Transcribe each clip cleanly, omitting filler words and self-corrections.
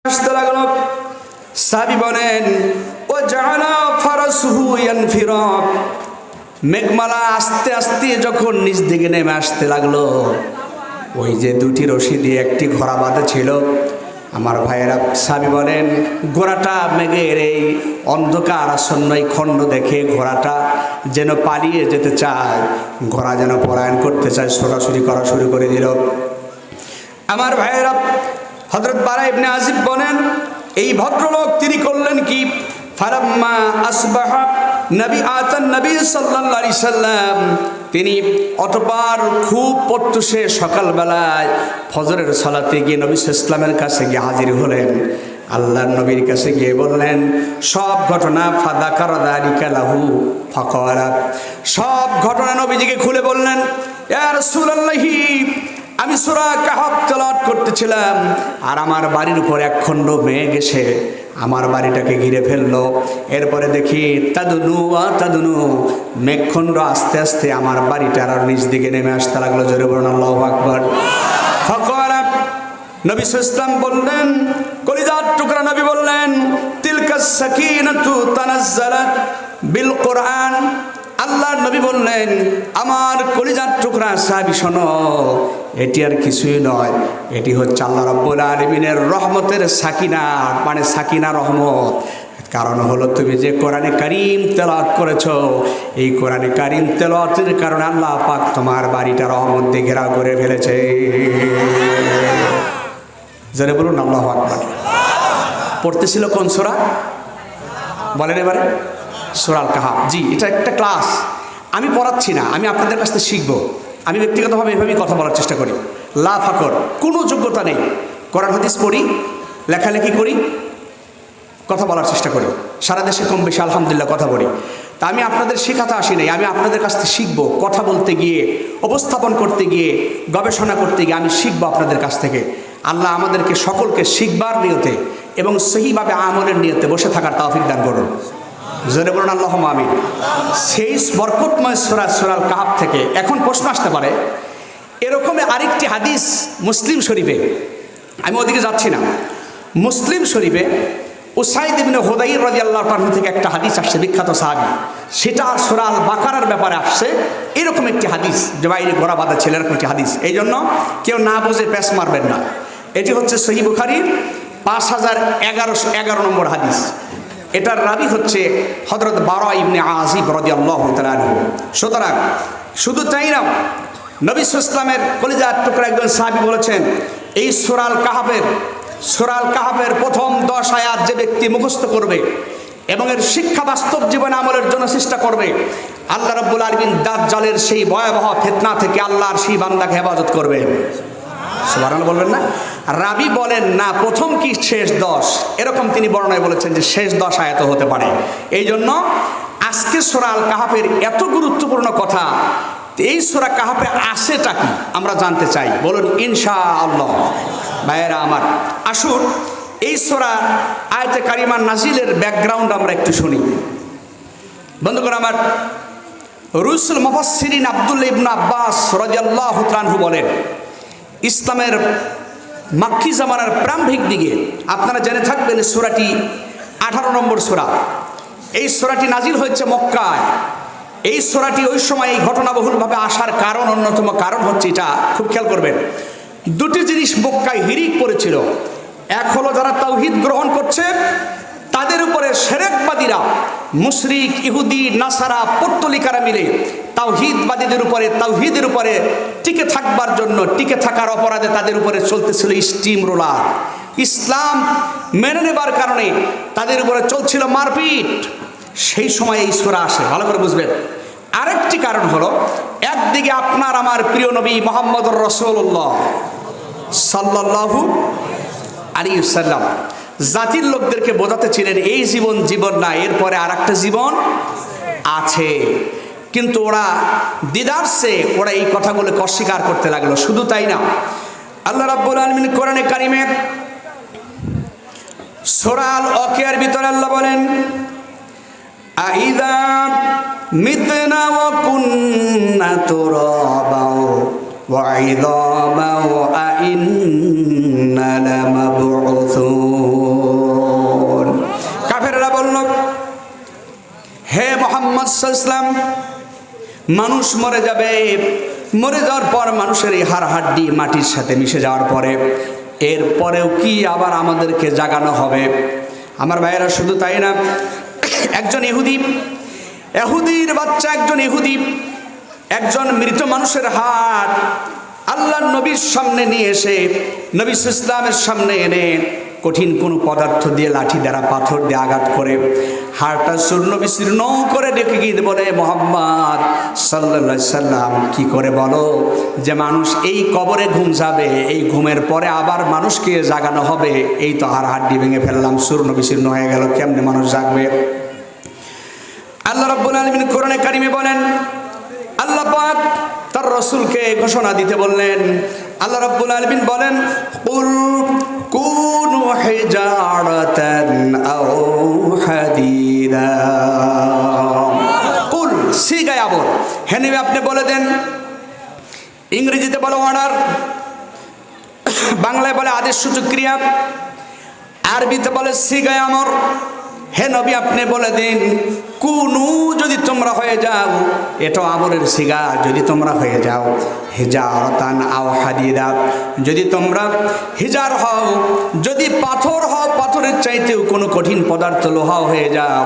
আসতে লাগলো। সাহাবী বলেন ও জাআলা ফারাসুহু ইয়ানফিরা, মেঘমালা আস্তে আস্তে যখন নিচ দিকে নেমে আসতে লাগলো, ওই যে দুটি রশি দিয়ে একটি ঘোড়া বাঁধা ছিল, আমার ভাইয়েরা সাহাবী বলেন ঘোড়াটা মেঘের এই অন্ধকার আসন্ন এই খণ্ড দেখে ঘোড়াটা যেন পালিয়ে যেতে চায়, ঘোড়া যেন পলায়ন করতে চায়, ছোটাছুটি করা শুরু করে দিল। আমার ভাইয়েরা হযরত বারা ইবনে আজিব বলেন এই ভদ্রলোক তিনি করলেন কি, ফারাম্মা আসবাহা নবী আতান নবী সাল্লাল্লাহু আলাইহি সাল্লাম, তিনি অতঃপর খুব পড়তুসে সকালবেলায় ফজরের সালাতে গিয়ে নবী সাল্লাল্লাহু আলাইহি সাল্লামের কাছে গিয়ে হাজির হলেন। আল্লাহর নবীর কাছে গিয়ে বললেন সব ঘটনা, ফাযাকারা যালিকা লাহু ফাকালা, সব ঘটনা নবীজিকে খুলে বললেন, ইয়া রাসূলুল্লাহি আমি সূরা কাহফ তেলাওয়াত করতেছিলাম আর আমার বাড়ির উপর এক খণ্ড মেঘ এসে আমার বাড়িটাকে ঘিরে ফেললো। এরপরে দেখি তাদুনু মেঘখণ্ড আস্তে আস্তে আমার বাড়িটার নিচ দিকে নেমে আসতে লাগলো। জোরে বলুন আল্লাহু আকবার। ফাকালা, নবী সাল্লাল্লাহু আলাইহি ওয়াসাল্লাম বললেন, কলিজার টুকরা নবী বললেন, তিলকাস সাকিনাতু তানাজ্জালাত বিল কোরআন। আল্লাহর নবী বললেন আমার কলিজার টুকরা সাহাবী শোনো, এটি আর কিছুই নয়, এটি হচ্ছে আল্লাহ রাব্বুল আলামিনের রহমতের সাকিনা, মানে সাকিনা রহমত। কারণ হলো তুমি যে কোরআনে কারীম তেলাওয়াত করেছো, এই কোরআনে কারীম তেলাওয়াতের কারণে আল্লাহ পাক তোমার বাড়িটা রহমত দিয়ে ঘেরাও করে ফেলেছে। জোরে বলুন আল্লাহু আকবার। পড়তেছিল কোন সূরা বলেন এবারে? সূরা আল কাহফ। জি, এটা একটা ক্লাস, আমি পড়াচ্ছি না, আমি আপনাদের কাছ থেকে শিখবো। আমি ব্যক্তিগতভাবে এভাবেই কথা বলার চেষ্টা করি, লা ফাকর, কোনো যোগ্যতা নেই, কোরআন হাদিস পড়ি, লেখালেখি করি, কথা বলার চেষ্টা করি, সারা দেশে কম বেশি আলহামদুলিল্লাহ কথা বলি। তা আমি আপনাদের শেখাতে আসি নাই, আমি আপনাদের কাছ থেকে শিখবো। কথা বলতে গিয়ে, উপস্থাপন করতে গিয়ে, গবেষণা করতে গিয়ে আমি শিখবো আপনাদের কাছ থেকে। আল্লাহ আমাদেরকে সকলকে শিখবার নিয়তে এবং সহিভাবে আমলের নিয়তে বসে থাকার তৌফিক দান করুন। জোরে বলুন আল্লাহুম্মা আমিন। সেই বরকতময় সূরা সূরা আল কাহফ থেকে এখন প্রশ্ন আসতে পারে, এরকমই আরেকটি হাদিস মুসলিম শরীফে, আমি ওদিকে যাচ্ছি না, মুসলিম শরীফে উসাইদ ইবনে হুদাইর রাদিয়াল্লাহু তাআলা থেকে একটা হাদিস আসছে, বিখ্যাত সাহাবী, সেটা আর সূরা আল বাকারার ব্যাপারে আসছে। এরকম একটি হাদিস, যে বাইরে ঘোড়া বাঁধা ছিল, এরকম একটি হাদিস। এই জন্য কেউ না বুঝে প্যাঁচ মারবেন না। এটি হচ্ছে সহিহ বুখারীর 5111 নম্বর হাদিস। এটার রাবি হচ্ছে হযরত বারা ইবনে আজিব রাদিয়াল্লাহু তাআলা আনহু। সুতরাং শুধু তাই না, নবী সাল্লাল্লাহু আলাইহি ওয়াসাল্লামের কলিজার টুকরা একজন সাহাবী বলেছেন, এই সূরা আল কাহফের প্রথম 10 আয়াত যে ব্যক্তি মুখস্থ করবে এবং এর শিক্ষা বাস্তব জীবনে আমলের জন্য চেষ্টা করবে, আল্লাহ রাব্বুল আলামিন দাজ্জালের সেই ভয়াবহ ফিতনা থেকে আল্লাহর সেই বান্দাকে হেফাজত করবে। সুবহানাল্লাহ বলবেন না? রাবি বলেন না প্রথম কি শেষ 10, এরকম তিনি বর্ণনায় বলেছেন যে শেষ 10 আয়াত হতে পারে। এই জন্য আজকে সূরা আল কাহফের এত গুরুত্বপূর্ণ কথা, এই সূরা কাহফে আসেটা কি আমরা জানতে চাই, বলুন ইনশাআল্লাহ। ভাইয়েরা আমার, আসুন এই সূরা আয়াতে কারিমা নাজিলের ব্যাকগ্রাউন্ড আমরা একটু শুনি। বন্ধুগণ আমার, রুসুল মুফাসসিরিন আব্দুল্লাহ ইবনে আব্বাস রাদিয়াল্লাহু তাআলা আনহু বলেন, ইসলামের মাক্কি জামানার প্রারম্ভিক দিকে আপনারা জেনে থাকবেন সূরাটি 18 নম্বর সূরা। এই সূরাটি নাজিল হয়েছে মক্কায়। এই সূরাটি ওই সময় এই ঘটনাবহুলভাবে আসার কারণ, অন্যতম কারণ হচ্ছে এটা, খুব খেয়াল করবেন, দুটি জিনিস মক্কায় হিরিক পড়েছিল। এক হলো যারা তাওহীদ গ্রহণ করছে তাদের উপরে শিরকবাদীরা, মুশরিক, ইহুদি, নাসারা, পত্তলিকারা মিলে তাওহীদের উপরে টিকে থাকবার জন্য, টিকে থাকার অপরাধে তাদের উপরে চলতেছিল স্টিম রোলার। ইসলাম মেনে নেবার কারণে তাদের উপরে চলছিল মারপিট। সেই সময় এই সূরা আসে, ভালো করে বুঝবেন। আরেকটি কারণ হলো, একদিকে আপনার আমার প্রিয় নবী মুহাম্মদুর রাসূলুল্লাহ সাল্লাল্লাহু আলাইহি ওয়াসাল্লাম জাতির লোকদেরকে বোঝাতে ছিলেন এই জীবন না, এরপরে আরেকটা জীবন আছে। কিন্তু ওরা দ্বিধার্সে ওরা এই কথাগুলোকে অস্বীকার করতে লাগলো। শুধু তাই না, আল্লাহ রাব্বুল আলামিন কোরআনে কারিমে সূরা আল ওয়াকিয়ার ভিতরে আল্লাহ বলেন, আইযা মিতনা ওয়া কুন্না তুরাবা ওয়া ইযামা ওয়া ইন্না লামাবউসুন মানুষ মরে যাবে, মরে যাওয়ার পর মানুষের এই হাড় হাড্ডি মাটির সাথে মিশে যাওয়ার পরে এরপরেও কি আবার আমাদেরকে জাগানো হবে? আমার ভাইয়েরা, শুধু তাই না, একজন ইহুদির বাচ্চা, একজন মৃত মানুষের হাড় আল্লাহর নবীর সামনে নিয়ে এসে, নবী ইসলামের সামনে এনে কঠিন কোনো পদার্থ দিয়ে, লাঠি দ্বারা, পাথর দিয়ে আঘাত করে হাড়টা চূর্ণ বিচূর্ণ করে ডেকে গিয়ে বলে, মুহাম্মদ সাল্লাল্লাহু আলাইহি সাল্লাম, কি করে বলো যে মানুষ এই কবরে ঘুম যাবে, এই ঘুমের পরে আবার মানুষকে জাগানো হবে? এই তো হাড় ভেঙে ফেললাম, চূর্ণ বিচূর্ণ হয়ে গেল, কেমনে মানুষ জাগবে? আল্লাহ রাব্বুল আলামিন কোরআনে কারিমে বলেন, আল্লাহ পাক তার রাসূলকে ঘোষণা দিতে বললেন। আল্লাহ রাব্বুল আলামিন বলেন, কুল কুনু হিজারাতান আও হাদিদা। কুল সিগায় আবর, হে নবী আপনি বলে দেন। ইংরেজিতে বলে অর্ডার, বাংলায় বলে আদেশ সূচক ক্রিয়া, আরবিতে বলে সিগায় আমর। হে নবী আপনি বলে দিন, কুনু যদি তোমরা হয়ে যাও, এটা আমরের সিগা, যদি তোমরা হয়ে যাও, হিজারাতান আও হাদিদা, যদি তোমরা হিজার হও, যদি পাথর হও, পাথরের চাইতেও কোনো কঠিন পদার্থ লোহাও হয়ে যাও,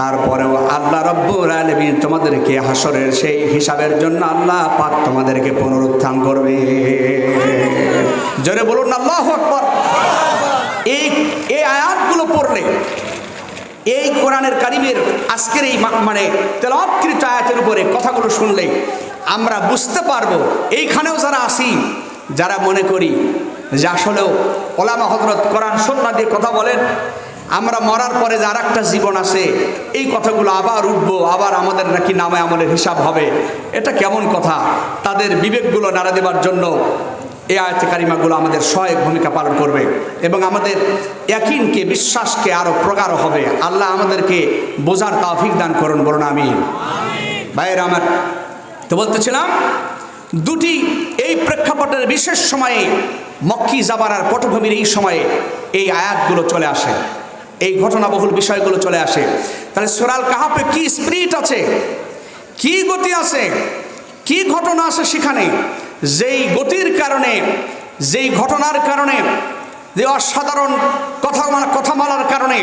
তারপরেও আল্লাহ রাব্বুল আলামিন তোমাদেরকে হাসরের সেই হিসাবের জন্য আল্লাহ পাক তোমাদেরকে পুনরুত্থান করবে। জোরে বলুন আল্লাহু আকবার। এই আয়াতগুলো পড়লে, এই কোরআনের কারিমের আজকের এই তেলাওয়াতকৃত আয়াতের উপরে কথাগুলো শুনলে আমরা বুঝতে পারবো, এইখানেও যারা আসি, যারা মনে করি যে আসলেও ওলামা হযরত কোরআন সুন্নাহ দিয়ে কথা বলেন, আমরা মরার পরে যে আরেকটা জীবন আছে, এই কথাগুলো আবার উঠবো, আবার আমাদের নাকি নামে আমলের হিসাব হবে, এটা কেমন কথা? তাদের বিবেকগুলো নাড়া দেবার জন্য এই আয়াতে কারিমাগুলো আমাদের সহায়ক ভূমিকা পালন করবে এবং আমাদের ইয়াকিনকে, বিশ্বাসকে আরো প্রগাঢ় হবে। আল্লাহ আমাদেরকে বোঝার তৌফিক দান করুন, বলুন আমিন। ভাইয়েরা আমার, তো বলতেছিলাম, দুটি এই প্রেক্ষাপটের বিশেষ সময়ে, মক্কি জামানার পটভূমির এই সময়ে এই আয়াতগুলো চলে আসে, এই ঘটনাবহুল বিষয়গুলো চলে আসে। তাহলে সূরা আল কাহাফে কি স্পিরিট আছে, কি গতি আছে, কি ঘটনা আছে সেখানে, যেই গতির কারণে, যেই ঘটনার কারণে, যে অসাধারণ কথামালার কারণে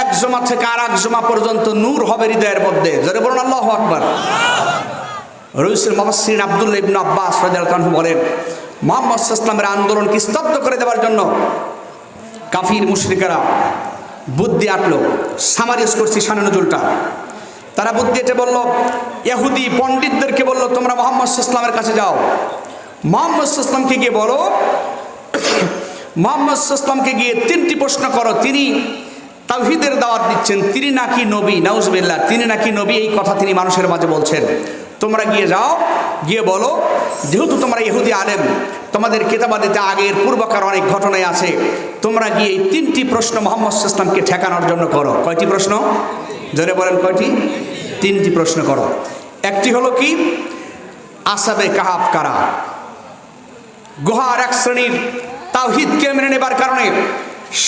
এক জমা থেকে আর এক জমা পর্যন্ত নূর হবে হৃদয়ের মধ্যে। জোরে বলুন আল্লাহু আকবার। রইসুল মুফাসসিরিন আব্দুল্লাহ ইবনে আব্বাস রাদিয়াল্লাহু আনহু বলেন, মুহাম্মদ সাল্লাল্লাহু আলাইহি ওয়াসাল্লামের আন্দোলনকে স্তব্ধ করে দেওয়ার জন্য কাফির মুশরিকেরা বুদ্ধি আটলো। সামারিজ করছি শানে নজুলটা। তারা বুদ্ধি এটে বলল, ইহুদি পণ্ডিতদেরকে বলল, তোমরা মুহাম্মদ সাল্লাল্লাহু আলাইহি ওয়াসাল্লামের কাছে যাও, মুহাম্মদ সাল্লাল্লাহু আলাইহি ওয়াসাল্লামকে গিয়ে বলো, মুহাম্মদ সাল্লাল্লাহু আলাইহি ওয়াসাল্লামকে গিয়ে তিনটি প্রশ্ন করো, তিনি তাওহীদের দাওয়াত দিচ্ছেন, তিনি নাকি নবী, নাউজুবিল্লাহ, তিনি নাকি নবী, এই কথা তিনি মানুষের মাঝে বলছেন। তোমরা গিয়ে যাও, গিয়ে বলো, যেহেতু তোমরা ইহুদি আলেম, তোমাদের কিতাবাদিতে আগের পূর্বকার অনেক ঘটনাই আছে, তোমরা গিয়ে এই তিনটি প্রশ্ন মুহাম্মদ সাল্লাল্লাহু আলাইহি ওয়াসাল্লামকে ঠেকানোর জন্য করো। কয়টি প্রশ্ন? জোরে বলেন, কয়টি? তিনটি প্রশ্ন করো। একটি হলো কি, আসহাবে কাহাফ কারা? গুহার এক শ্রেণীর তাওহীদকে মেনে নেবার কারণে,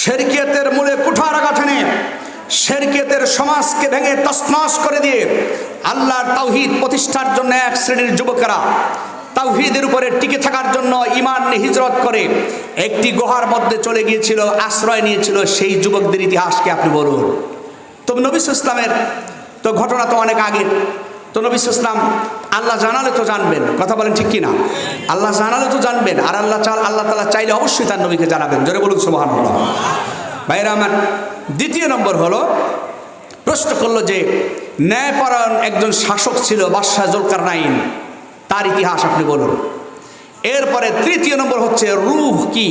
শিরকিয়াতের মূলে কুঠারাঘাত এনে, শিরকিয়াতের সমাজকে ভেঙে তছনছ করে দিয়ে আল্লাহর তাওহীদ প্রতিষ্ঠার জন্য এক শ্রেণীর যুবকেরা তাওহীদের উপরে টিকে থাকার জন্য ঈমান নিয়ে হিজরত করে একটি গুহার মধ্যে চলে গিয়েছিল, আশ্রয় নিয়েছিল। সেই যুবকদের ইতিহাসকে আপনি বলুন। তো নবী সাল্লাল্লাহু আলাইহি ওয়াসাল্লামের তো ঘটনা তো অনেক আগের। তো নবী সাল্লাল্লাহু আলাইহি ওয়াসাল্লাম আল্লাহ জানালে তো জানবেন, কথা বলেন ঠিক কিনা? আল্লাহ জানালে তো জানবেন, আর আল্লাহ তাআলা চাইলে অবশ্যই তার নবীকে জানাবেন। জোরে বলুন সুবহানাল্লাহ। ভাইরা আমার, দ্বিতীয় নম্বর হলো, প্রশ্ন করলো যে ন্যায়পরায়ণ একজন শাসক ছিল বাদশাহ জুলকারনাইন, তার ইতিহাস আপনি বলুন। এরপরে তৃতীয় নম্বর হচ্ছে রূহ কি,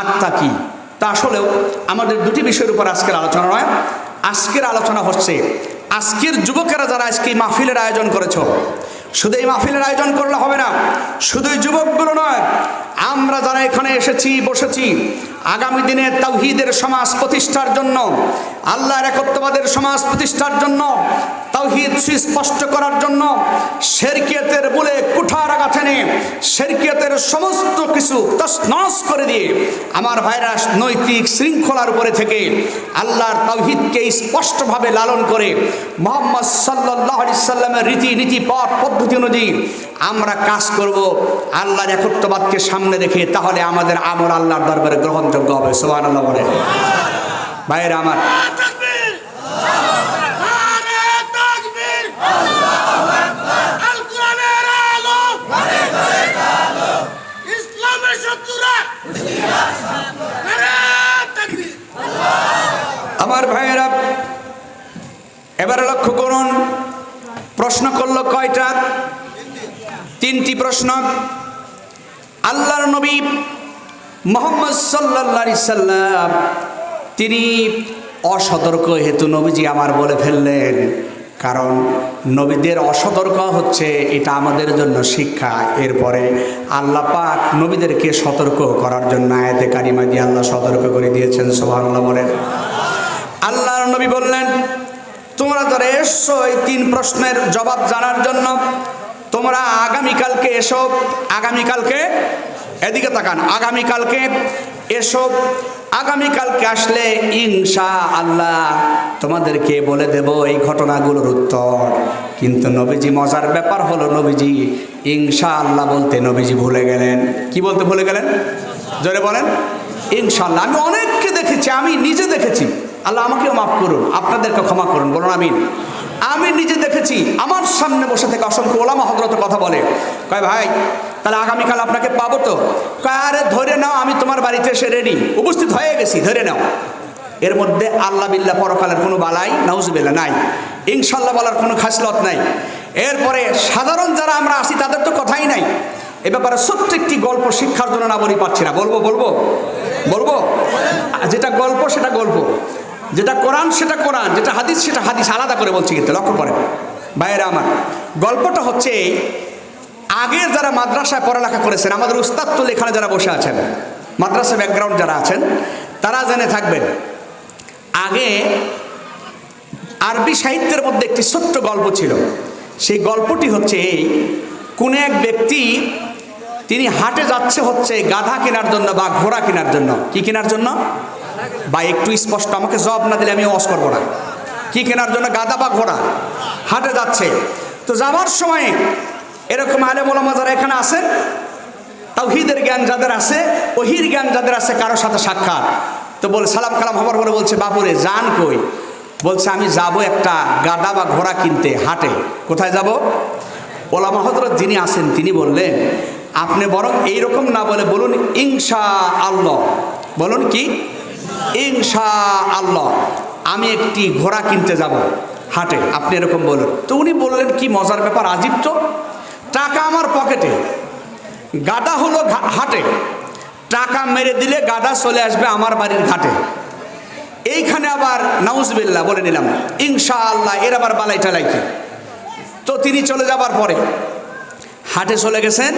আত্মা কি। তা আসলেও আমাদের দুটি বিষয়ের উপর আজকের আলোচনা নয়, আজকের আলোচনা হচ্ছে আজকের যুবকেরা যারা আজকে এই মাহফিলের আয়োজন করেছ, শুধু এই মাহফিলের আয়োজন করলে হবে না, শুধু এই যুবকগুলো নয়, আমরা যারা এখানে এসেছি, বসেছি, আগামী দিনে তাওহীদের সমাজ প্রতিষ্ঠার জন্য, আল্লাহর একত্ববাদের সমাজ প্রতিষ্ঠার জন্য, তাওহীদ সুস্পষ্ট করার জন্য শিরকিয়াতের বলে কুঠারাঘাত এনে শিরকিয়াতের সমস্ত কিছু তছনছ করে দিয়ে আমার ভাইরা নৈতিক শৃঙ্খলার উপরে থেকে আল্লাহর তাওহীদকে স্পষ্টভাবে লালন করে মুহাম্মদ সাল্লাল্লাহু আলাইহি সাল্লামের রীতিনীতি পথ পদ্ধতি অনুযায়ী আমরা কাজ করব আল্লাহর একত্ববাদকে সামনে রেখে, তাহলে আমাদের আমল আল্লাহর দরবারে গ্রহণযোগ্য হবে। সুবহানাল্লাহ বলেন। ভাইরা আমার, আমার ভাইয়েরা এবারে লক্ষ্য করুন, প্রশ্ন করলো কয়টা? তিনটি প্রশ্ন। আল্লাহর নবী মুহাম্মদ সাল্লাল্লাহু আলাইহি সাল্লাম তিনি অসতর্ক হেতু নবীজি আমার বলে ফেললেন, কারণ নবীদের অসতর্ক হচ্ছে এটা আমাদের জন্য শিক্ষা। এরপরে আল্লাহ পাক নবীদেরকে সতর্ক করার জন্য আয়াতে কারিমা দিয়ে আল্লাহ সতর্ক করে দিয়েছেন। সুবহানাল্লাহ বলেন। আল্লাহর নবী বললেন, তোমরা যারা এসছো এই তিন প্রশ্নের জবাব জানার জন্য, তোমরা আগামীকালকে এসো। আগামীকালকে, এদিকে তাকান, আগামীকালকে এসো। আগামীকালকে আসলে ইনশাআল্লাহ তোমাদেরকে বলে দেব এই ঘটনাগুলোর উত্তর। কিন্তু নবীজি, মজার ব্যাপার হলো নবীজি ইনশাআল্লাহ বলতে নবীজি ভুলে গেলেন। কি বলতে ভুলে গেলেন? জোরে বলেন। ইনশাআল্লাহ। আমি অনেককে দেখেছি, আমি নিজে দেখেছি, আল্লাহ আমাকেও মাফ করুন, আপনাদেরকে ক্ষমা করুন, বলুন আমিন। আমি নিজে দেখেছি, আমার সামনে বসে থেকে অসংখ্য ওলামা হযরত কথা বলে, কয় ভাই তাহলে আগামীকাল আপনাকে পাবো তো? কয় আরে ধরে নাও, আমি তোমার বাড়িতে এসে রেডি, উপস্থিত হয়ে গেছি, ধরে নাও। এর মধ্যে আল্লাহ বিল্লাহ পরকালের কোনো বালাই নাউজুবিল্লাহ নাই, ইনশাআল্লাহ বলার কোনো খাসলত নাই। এরপরে সাধারণ যারা আমরা আছি তাদের তো কথাই নাই। এ ব্যাপারে ছোট্ট একটি গল্প শিক্ষার জন্য না বলি পাচ্ছি না, বলবো বলবো বলবো। যেটা গল্প সেটা গল্প, যেটা কোরআন সেটা কোরআন, যেটা হাদিস সেটা হাদিস, আলাদা করে বলছি কিন্তু লক্ষ্য করেন ভাইয়েরা আমার। গল্পটা হচ্ছে, আগে যারা মাদ্রাসায় পড়ালেখা করেছেন, আমাদের উস্তাদ তুল এখানে যারা বসে আছেন, মাদ্রাসা ব্যাকগ্রাউন্ড যারা আছেন তারা জেনে থাকবেন, আগে আরবি সাহিত্যের মধ্যে একটি ছোট্ট গল্প ছিল। সেই গল্পটি হচ্ছে এই, কোন এক ব্যক্তি তিনি হাটে যাচ্ছে হচ্ছে গাধা কেনার জন্য বা ঘোড়া কেনার জন্য। কি কেনার জন্য? বা একটু স্পষ্ট, আমাকে জবাব না দিলে আমি ওয়াজ করবো না। কি কেনার জন্য? গাধা বা ঘোড়া। হাটে যাচ্ছে, তো যাওয়ার সময় এরকম আলেম ওলামা যারা এখানে আছেন, তাওহীদের জ্ঞান যাদের আছে, ওহীর জ্ঞান যাদের আছে, কারোর সাথে সাক্ষাৎ তো বলে সালাম কালাম হবার পরে বলছে, বাপুরে যান কই? বলছে আমি যাব একটা গাধা বা ঘোড়া কিনতে হাটে। কোথায় যাব? ওলামা হযরত যিনি আছেন তিনি বললেন, আপনি বরং এইরকম না বলে বলুন ইনশাআল্লাহ। বলুন কি? ইনশাআল্লাহ আমি একটি ঘোড়া কিনতে যাব হাটে, আপনি এরকম বলুন। তো উনি বললেন, কি মজার ব্যাপার, আজীব তো, টাকা আমার পকেটে, গাধা হলো হাটে, টাকা মেরে দিলে গাধা চলে আসবে আমার বাড়ির ঘাটে। এইখানে আবার নাউজুবিল্লাহ বলে নিলাম ইনশাআল্লাহ, এর আবার বালাই টালাই কি? তো তিনি চলে যাবার পরে হাটে চলে গেছেন।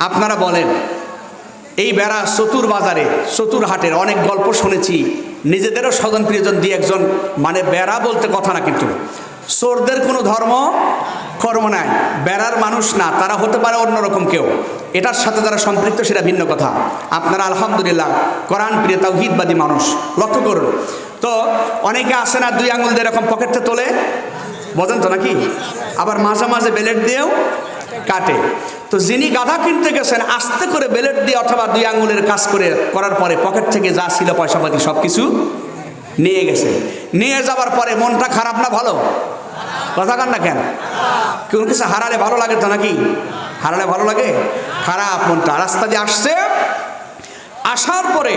আপনারা বলেন, এই বেড়া চতুর বাজারে, চতুর হাটের অনেক গল্প শুনেছি, নিজেদেরও স্বজন প্রিয়জন দিয়ে একজন, মানে বেড়া বলতে কথা না, কিন্তু চোরদের কোনো ধর্ম কর্ম নাই, বেড়ার মানুষ না, তারা হতে পারে অন্যরকম কেউ, এটার সাথে যারা সম্পৃক্ত সেটা ভিন্ন কথা। আপনারা আলহামদুলিল্লাহ কোরআন প্রিয় তাওহীদবাদী মানুষ, লক্ষ্য করুন। তো অনেকে আসে না, 2 আঙুল দিয়ে এরকম পকেটে তোলে, বোঝেন তো নাকি? আবার মাঝে মাঝে বেলেট দিয়েও কাটে। তো যিনি গাধা কিনতে গেছেন, আস্তে করে বেলেট দিয়ে অথবা 2 আঙুলের কাজ করার পরে পকেট থেকে যা ছিল পয়সাপাতি সব কিছু নিয়ে গেছে। নিয়ে যাবার পরে মনটা খারাপ না ভালো? কথা কান না কেন? কোন কিছু হারালে ভালো লাগে তো নাকি? হারালে ভালো লাগে? খারাপ মনটা। রাস্তা দিয়ে আসছে, আসার পরে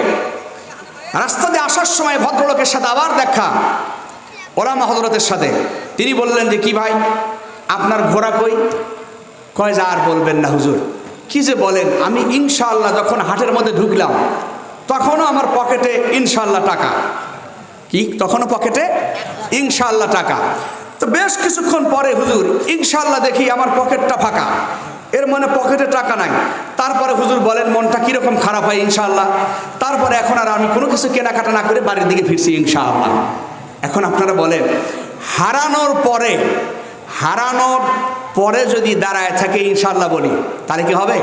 রাস্তা দিয়ে আসার সময় ভদ্রলোকের সাথে আবার দেখা, ওলামা হযরতের সাথে। তিনি বললেন যে, কি ভাই আপনার ঘোড়া কই? কয় যে আর বলবেন না হুজুর। কি যে বলেন, আমি ইনশাআল্লাহ যখন হাটের মধ্যে ঢুকলাম তখনও আমার পকেটে ইনশাআল্লাহ টাকা। কি? তখনও পকেটে ইনশাআল্লাহ টাকা। তো বেশ কিছুক্ষণ পরে হুজুর ইনশাআল্লাহ দেখি আমার পকেটটা ফাঁকা, এর মানে পকেটে টাকা নাই। তারপরে হুজুর বলেন মনটা কীরকম খারাপ হয় ইনশাআল্লাহ। তারপরে এখন আর আমি কোনো কিছু কেনাকাটা না করে বাড়ির দিকে ফিরছি ইনশাআল্লাহ। এখন আপনারা বলেন, হারানোর পরে যদি দাঁড়ায় থাকে ইনশাআল্লাহ বলি, তাহলে কি হবে?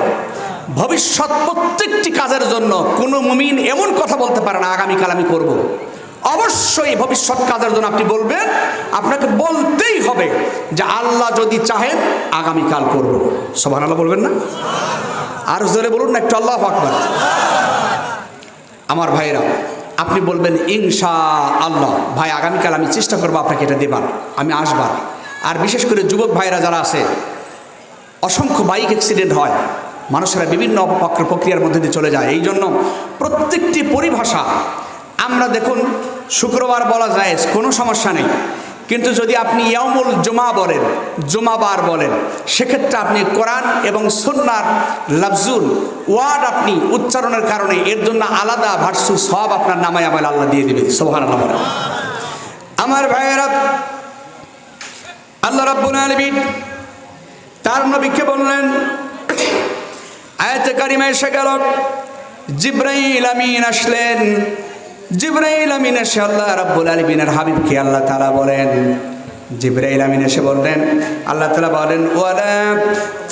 ভবিষ্যৎ প্রত্যেকটি কাজের জন্য কোনো মুমিন এমন কথা বলতে পারে না আগামীকাল আমি করব। অবশ্যই ভবিষ্যৎ কাজের জন্য আপনি বলবেন, আপনাকে বলতেই হবে যে আল্লাহ যদি চাহেন আগামীকাল করব। সুবহানাল্লাহ বলবেন না? আর জোরে বলুন না একটু, আল্লাহু আকবার। আমার ভাইরা, আপনি বলবেন ইনশাআল্লাহ ভাই আগামীকাল আমি চেষ্টা করবো আপনাকে এটা দেবার, আমি আসবার। আর বিশেষ করে যুবক ভাইরা যারা আছে, অসংখ্য বাইক অ্যাক্সিডেন্ট হয়, মানুষেরা বিভিন্ন প্রক্রিয়ার মধ্যে দিয়ে চলে যায়। এই জন্য প্রত্যেকটি পরিভাষা আমরা দেখুন, শুক্রবার বলা যায় কোনো সমস্যা নেই, কিন্তু যদি আপনি ইয়াউমুল জুমা বলেন, জুমাবার বলেন, সেক্ষেত্রে আপনি কোরআন এবং সুন্নাহর লফজুল ওয়ার্ড আপনি উচ্চারণের কারণে এর জন্য আলাদা ভার্সু সব আপনার নামায় আমায় আল্লাহ দিয়ে দেবে। সুবহানাল্লাহ। আমার ভাইয়েরা, আল্লাহ রাব্বুল আলামিন তার নবীকে বললেন, আয়াতে কারিমা এসে গেল, জিবরাইল আমিন আসলেন। জিবরাইল আমিন এসে আল্লাহ রাব্বুল আলামিনের হাবিবকে আল্লাহ তাআলা বলেন, জিবরাইল আমিন এসে বললেন, আল্লাহ তাআলা বলেন, ওয়ালা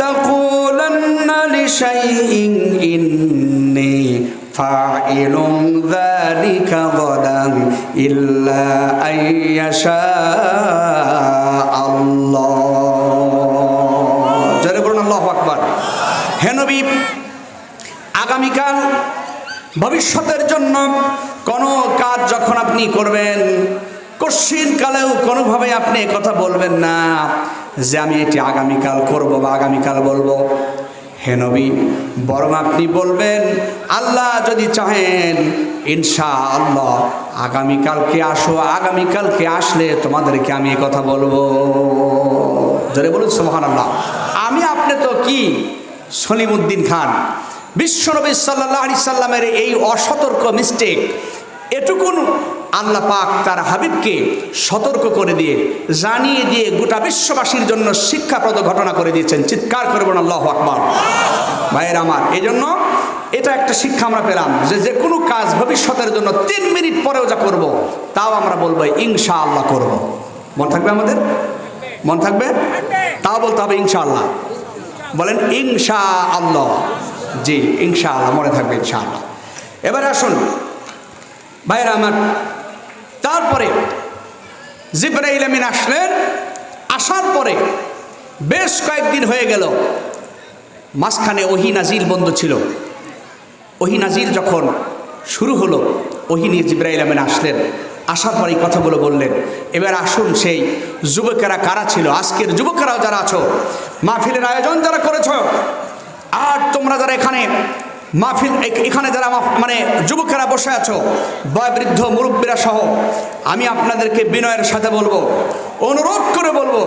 তাকুলান্না লিশাইইন ইন্নী ফাইলুন যালিকা গাদান ইল্লা আইয়াশা আল্লাহ। জোরে বলুন আল্লাহু আকবার। হে নবী, আগামীকাল ভবিষ্যতের জন্য কোনো কাজ যখন আপনি করবেন, কশিন কালেও কোনোভাবে আপনি কথা বলবেন না যে আমি এটি আগামীকাল করব বা আগামীকাল বলবো। হে নবী, বরং আপনি বলবেন আল্লাহ যদি চাহেন ইনশাআল্লাহ আগামীকালকে আসো, আগামীকালকে আসলে তোমাদেরকে আমি এই কথা বলবো। জোরে বলুন সুবহানাল্লাহ। আমি আপনি তো কি সলিমউদ্দিন খান, বিশ্বনবী সাল্লাল্লাহু আলাইহি সাল্লামের এই অসতর্ক মিস্টেক, এটুকুন আল্লাহ পাক তার হাবিবকে সতর্ক করে দিয়ে, জানিয়ে দিয়ে গোটা বিশ্ববাসীর জন্য শিক্ষাপ্রদ ঘটনা করে দিয়েছেন। চিৎকার করবেন আল্লাহু আকবার। ভাইয়ের আমার, এই জন্য এটা একটা শিক্ষা আমরা পেলাম যে যে কোনো কাজ ভবিষ্যতের জন্য 3 মিনিট পরেও যা করব, তাও আমরা বলবো ইনশাআল্লাহ করব। মন থাকবে আমাদের? মন থাকবে? তাও বলতে হবে ইনশাআল্লাহ। বলেন ইনশাআল্লাহ। জি ইনশাআল্লাহ, মনে থাকবে ইনশাআল্লাহ। এবার আসুন ভাইরা আমার, তারপরে জিবরাইল আমিন আসলেন। আসার পরে বেশ কয়েকদিন হয়ে গেল, মাঝখানে ওহী নাজিল বন্ধ ছিল। ওহী নাজিল যখন শুরু হলো, ওহী নিয়ে জিবরাইল আমিন আসলেন। আসার পরে এই কথাগুলো বললেন। এবার আসুন সেই যুবকেরা কারা ছিল, আজকের যুবকেরাও যারা আছো, মাহফিলের আয়োজন যারা করেছ, আর তোমরা যারা এখানে মাহফিল এখানে যারা মানে যুবকেরা বসে আছো, বয়োবৃদ্ধ মুরব্বীরা সহ, আমি আপনাদেরকে বিনয়ের সাথে বলবো, অনুরোধ করে বলবো,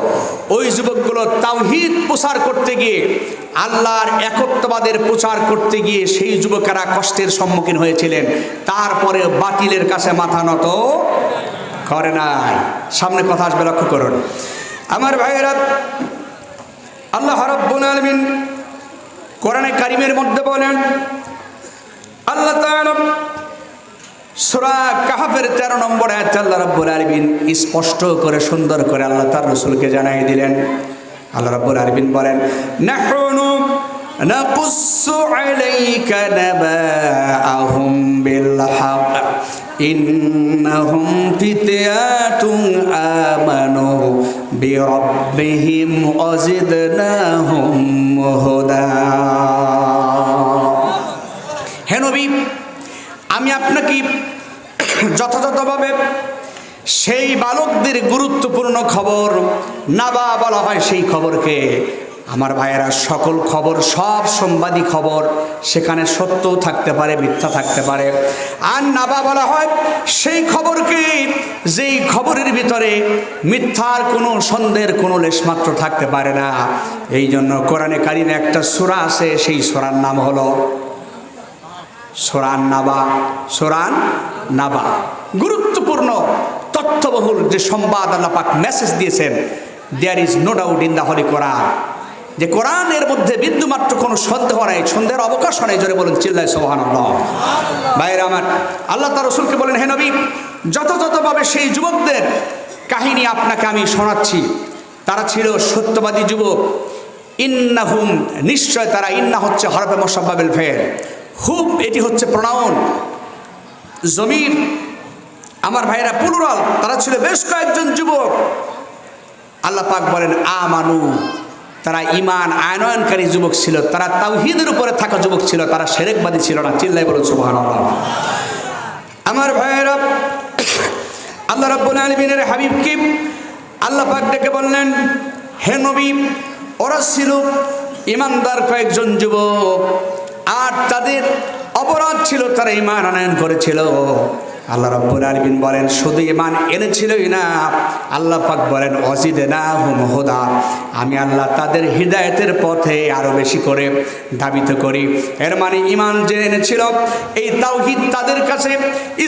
ওই যুবকগুলো তাওহীদ প্রচার করতে গিয়ে, আল্লাহর একত্ববাদের প্রচার করতে গিয়ে সেই যুবকেরা কষ্টের সম্মুখীন হয়েছিলেন, তারপরে বাতিলের কাছে মাথা নত করে নাই। সামনে কথা আসবে, লক্ষ্য করুন আমার ভাইয়েরা। আল্লাহ রাব্বুল আলামিন কোরআনে কারিমের মধ্যে বলেন, আল্লাহ তাআলা সূরা কাহফের 13 নম্বর আয়াতে আল্লাহ রাব্বুল আলামিন স্পষ্ট করে সুন্দর করে আল্লাহ তার রাসূলকে জানাই দিলেন। আল্লাহ রাব্বুল আলামিন বলেন, নাহনু নাকুসসু আলাইকা নাবাআহুম বিল হক ইন্নাহুম ফিতয়াতুন আমানু বিরাব্বিহিম ওয়াজিদনাহুম হুদা। হে নবী, আমি আপনাকে যথাযথভাবে সেই বালকদের গুরুত্বপূর্ণ খবর নাবা বলা হয়, সেই খবরকে আমার ভাইয়েরা, সকল খবর, সব সংবাদী খবর, সেখানে সত্যও থাকতে পারে, মিথ্যা থাকতে পারে। আর নাবা বলা হয় সেই খবরকে, যেই খবরের ভিতরে মিথ্যার কোনো সন্দেহের কোনো লেশমাত্র থাকতে পারে না। এই জন্য কোরআনে কারিমে একটা সূরা আছে, সেই সূরার নাম হলো সূরা নাবা। সূরা নাবা গুরুত্বপূর্ণ, তথ্যবহুল যে সংবাদ আল্লাহ পাক মেসেজ দিয়েছেন। There is no doubt in the holy Quran, যে কোরআনের মধ্যে বিন্দুমাত্র কোনো সন্দেহ নাই, সন্দেহের অবকাশ নেই। জোরে বলুন চিল্লায় সুবহানাল্লাহ। ভাইরা আমার, আল্লাহ তার রাসূলকে বলেন, হে নবী, যথাযথভাবে সেই যুবকদের কাহিনী আপনাকে আমি শোনাচ্ছি। তারা ছিল সত্যবাদী যুবক। ইন্নাহুম, নিশ্চয় তারা, ইন্না হচ্ছে হরফে মুসাব্বাবিল ফাইল, হুম এটি হচ্ছে প্রোনাউন, জমির। আমার ভাইরা প্লুরাল, তারা ছিল বেশ কয়েকজন যুবক। আল্লাহ পাক বলেন আমানু, তারা ঈমান আনয়নকারী যুবক ছিল, তারা তাওহীদের উপরে থাকা যুবক ছিল, তারা শিরকবাদী ছিল না। চিল্লায় বলুন সুবহানাল্লাহ। আমার ভাইরা, আল্লাহ রাব্বুল আলামিনের হাবিবকে আল্লাহ পাক ডেকে বললেন, হে নবী, ওরা ছিল ঈমানদার কয়েকজন যুবক, আর তাদের অপরাধ ছিল তারা ঈমান আনয়ন করেছিল। আল্লাহ রাব্বুল আলামিন বলেন শুধু ঈমান এনেছিলই না, আল্লাহ পাক বলেন ওয়াজিদনাহুম হুদা, আমি আল্লাহ তাদের হিদায়াতের পথে আরো বেশি করে ধাবিত করি। এর মানে ঈমান যে এনেছিল, এই তাওহীদ তাদের কাছে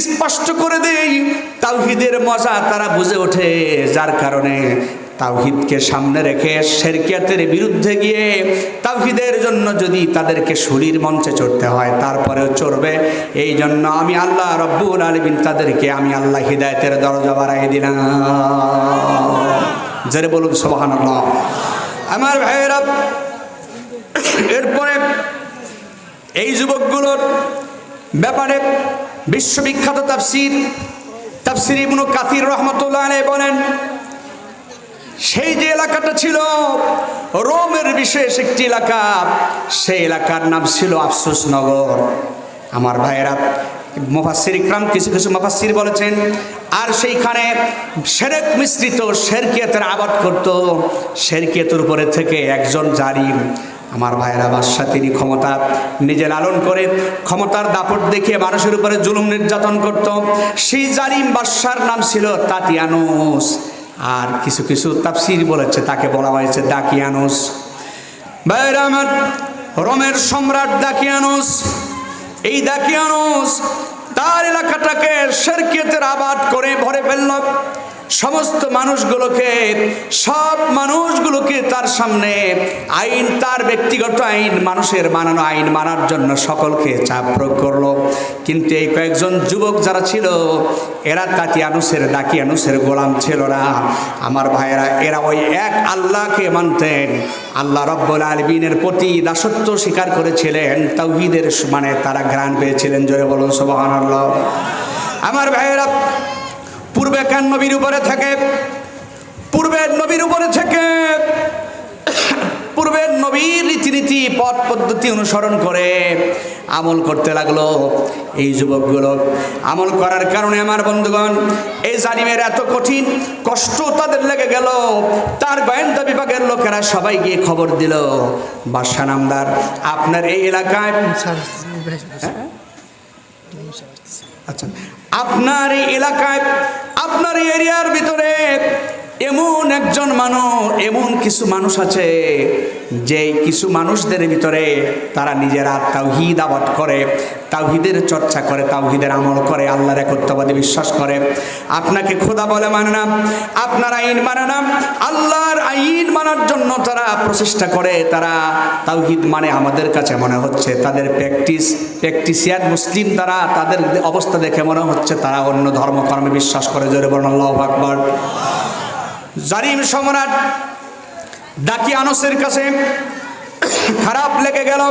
স্পষ্ট করে দেই, তাওহীদের মজা তারা বুঝে ওঠে, যার কারণে তাওহীদকে সামনে রেখে শিরকিয়াতের বিরুদ্ধে গিয়ে তাওহীদের জন্য যদি তাদেরকে শুলির মঞ্চে চড়তে হয় তারপরেও চড়বে। এই জন্য আমি আল্লাহ রব্বুল আলামিন তাদেরকে আমি আল্লাহ হিদায়াতের দরজা বাড়াই দিলাম। জোরে বলুন সুবহানাল্লাহ। আমার ভাইয়েরা, এরপরে এই যুবকগুলোর ব্যাপারে বিশ্ববিখ্যাত তাফসীর ইবনে কাসির রাহমাতুল্লাহ আলাইহি বলেন, সেই যে এলাকাটা ছিল রোমের বিশেষ একটি এলাকা, সেই এলাকার নাম ছিল আফসোস নগর। আমার ভাইয়েরা, মুফাসসির ইকরাম কিছু কিছু মুফাসসির বলেছেন, আর সেইখানে শিরক মিশ্রিত শিরকিয়াতের আবাদ করত। শিরকিয়াতের উপরে থেকে একজন জালিম, আমার ভাইয়েরা, বাদশা, তিনি ক্ষমতা নিজে লালন করে ক্ষমতার দাপট দেখিয়ে মানুষের উপরে জুলুম নির্যাতন করত। সেই জালিম বাদশার নাম ছিল তাতিয়ানুস, আর কিছু কিছু তাফসীর বলেছে তাকে বলা হয়েছে দাকিয়ানুস। ভাইয়েরা আমার, রোমের সম্রাট দাকিয়ানুস, এই দাকিয়ানুস তার এলাকাটাকে শিরকিয়াতের আবাদ করে ভরে ফেলল। সমস্ত মানুষগুলোকে, সব মানুষগুলোকে তার সামনে আইন, তার ব্যক্তিগত আইন, মানুষের বানানো আইন মানার জন্য সকলকে চাপ প্রয়োগ করলো। কিন্তু এই কয়েকজন যুবক যারা ছিল, এরা দাকিয়ানুসের গোলাম ছিল না। আমার ভাইয়েরা, এরা ওই এক আল্লাহকে মানতেন, আল্লাহ রব্বুল আলামিনের প্রতি দাসত্ব স্বীকার করেছিলেন, তাওহীদের মানে তারা ঘ্রাণ পেয়েছিলেন। জোরে বলুন সুবহানাল্লাহ। আমার ভাইয়েরা, পূর্বের নবীর রীতিনীতি পথ পদ্ধতি অনুসরণ করে আমল করতে লাগলো। এই যুবকগুলো আমল করার কারণে আমার বন্ধুগণ, এই জালিমের এত কঠিন কষ্ট তাদের লেগে গেল, তার গোয়েন্দা বিভাগের লোকেরা সবাই গিয়ে খবর দিল, বাদশা নামদার, আপনার এই এলাকায়, আচ্ছা, আপনার এই এলাকায়, আপনার এই এরিয়ার ভিতরে এমন একজন মানুষ, এমন কিছু মানুষ আছে, যে কিছু মানুষদের ভিতরে তারা নিজেরা তাওহীদ আবাদ করে, তাওহীদের চর্চা করে, তাওহীদের আমল করে, আল্লাহর একত্ববাদে বিশ্বাস করে, আপনাকে খোদা বলে মানে না, আপনার আইন মানে না, আল্লাহর আইন মানার জন্য তারা প্রচেষ্টা করে, তারা তাওহীদ মানে আমাদের কাছে মনে হচ্ছে তাদের প্র্যাকটিসিয়ান মুসলিম, তারা তাদের অবস্থা দেখে মনে হচ্ছে তারা অন্য ধর্মকর্মে বিশ্বাস করে। জোরে বলুন আল্লাহু আকবার। জালিম সম্রাট দাকিয়ানুসের কাছে খারাপ লেগে গেল।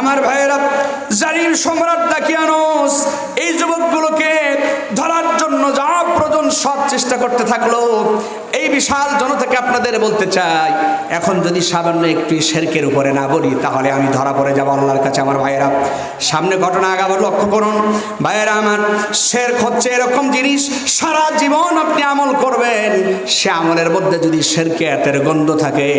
আমার ভাইয়েরা, জালিম সম্রাট দাকিয়ানুস এই যুবকগুলোকে ধরার জন্য যা প্রয়োজন সব চেষ্টা করতে থাকলো। এই বিশাল জনতাকে আপনাদের বলতে চাই, এখন যদি সামান্য একটু শিরকের উপরে না বলি তাহলে আমি ধরা পড়ে যাব আল্লাহর কাছে। আমার ভাইয়েরা, সামনে ঘটনা আগাবার লক্ষ্য করুন। ভাইয়েরা আমার, শিরক হচ্ছে এরকম জিনিস, সারা জীবন আপনি আমল করবেন, সে আমলের মধ্যে যদি শিরকিয়াতের গন্ধ থাকে,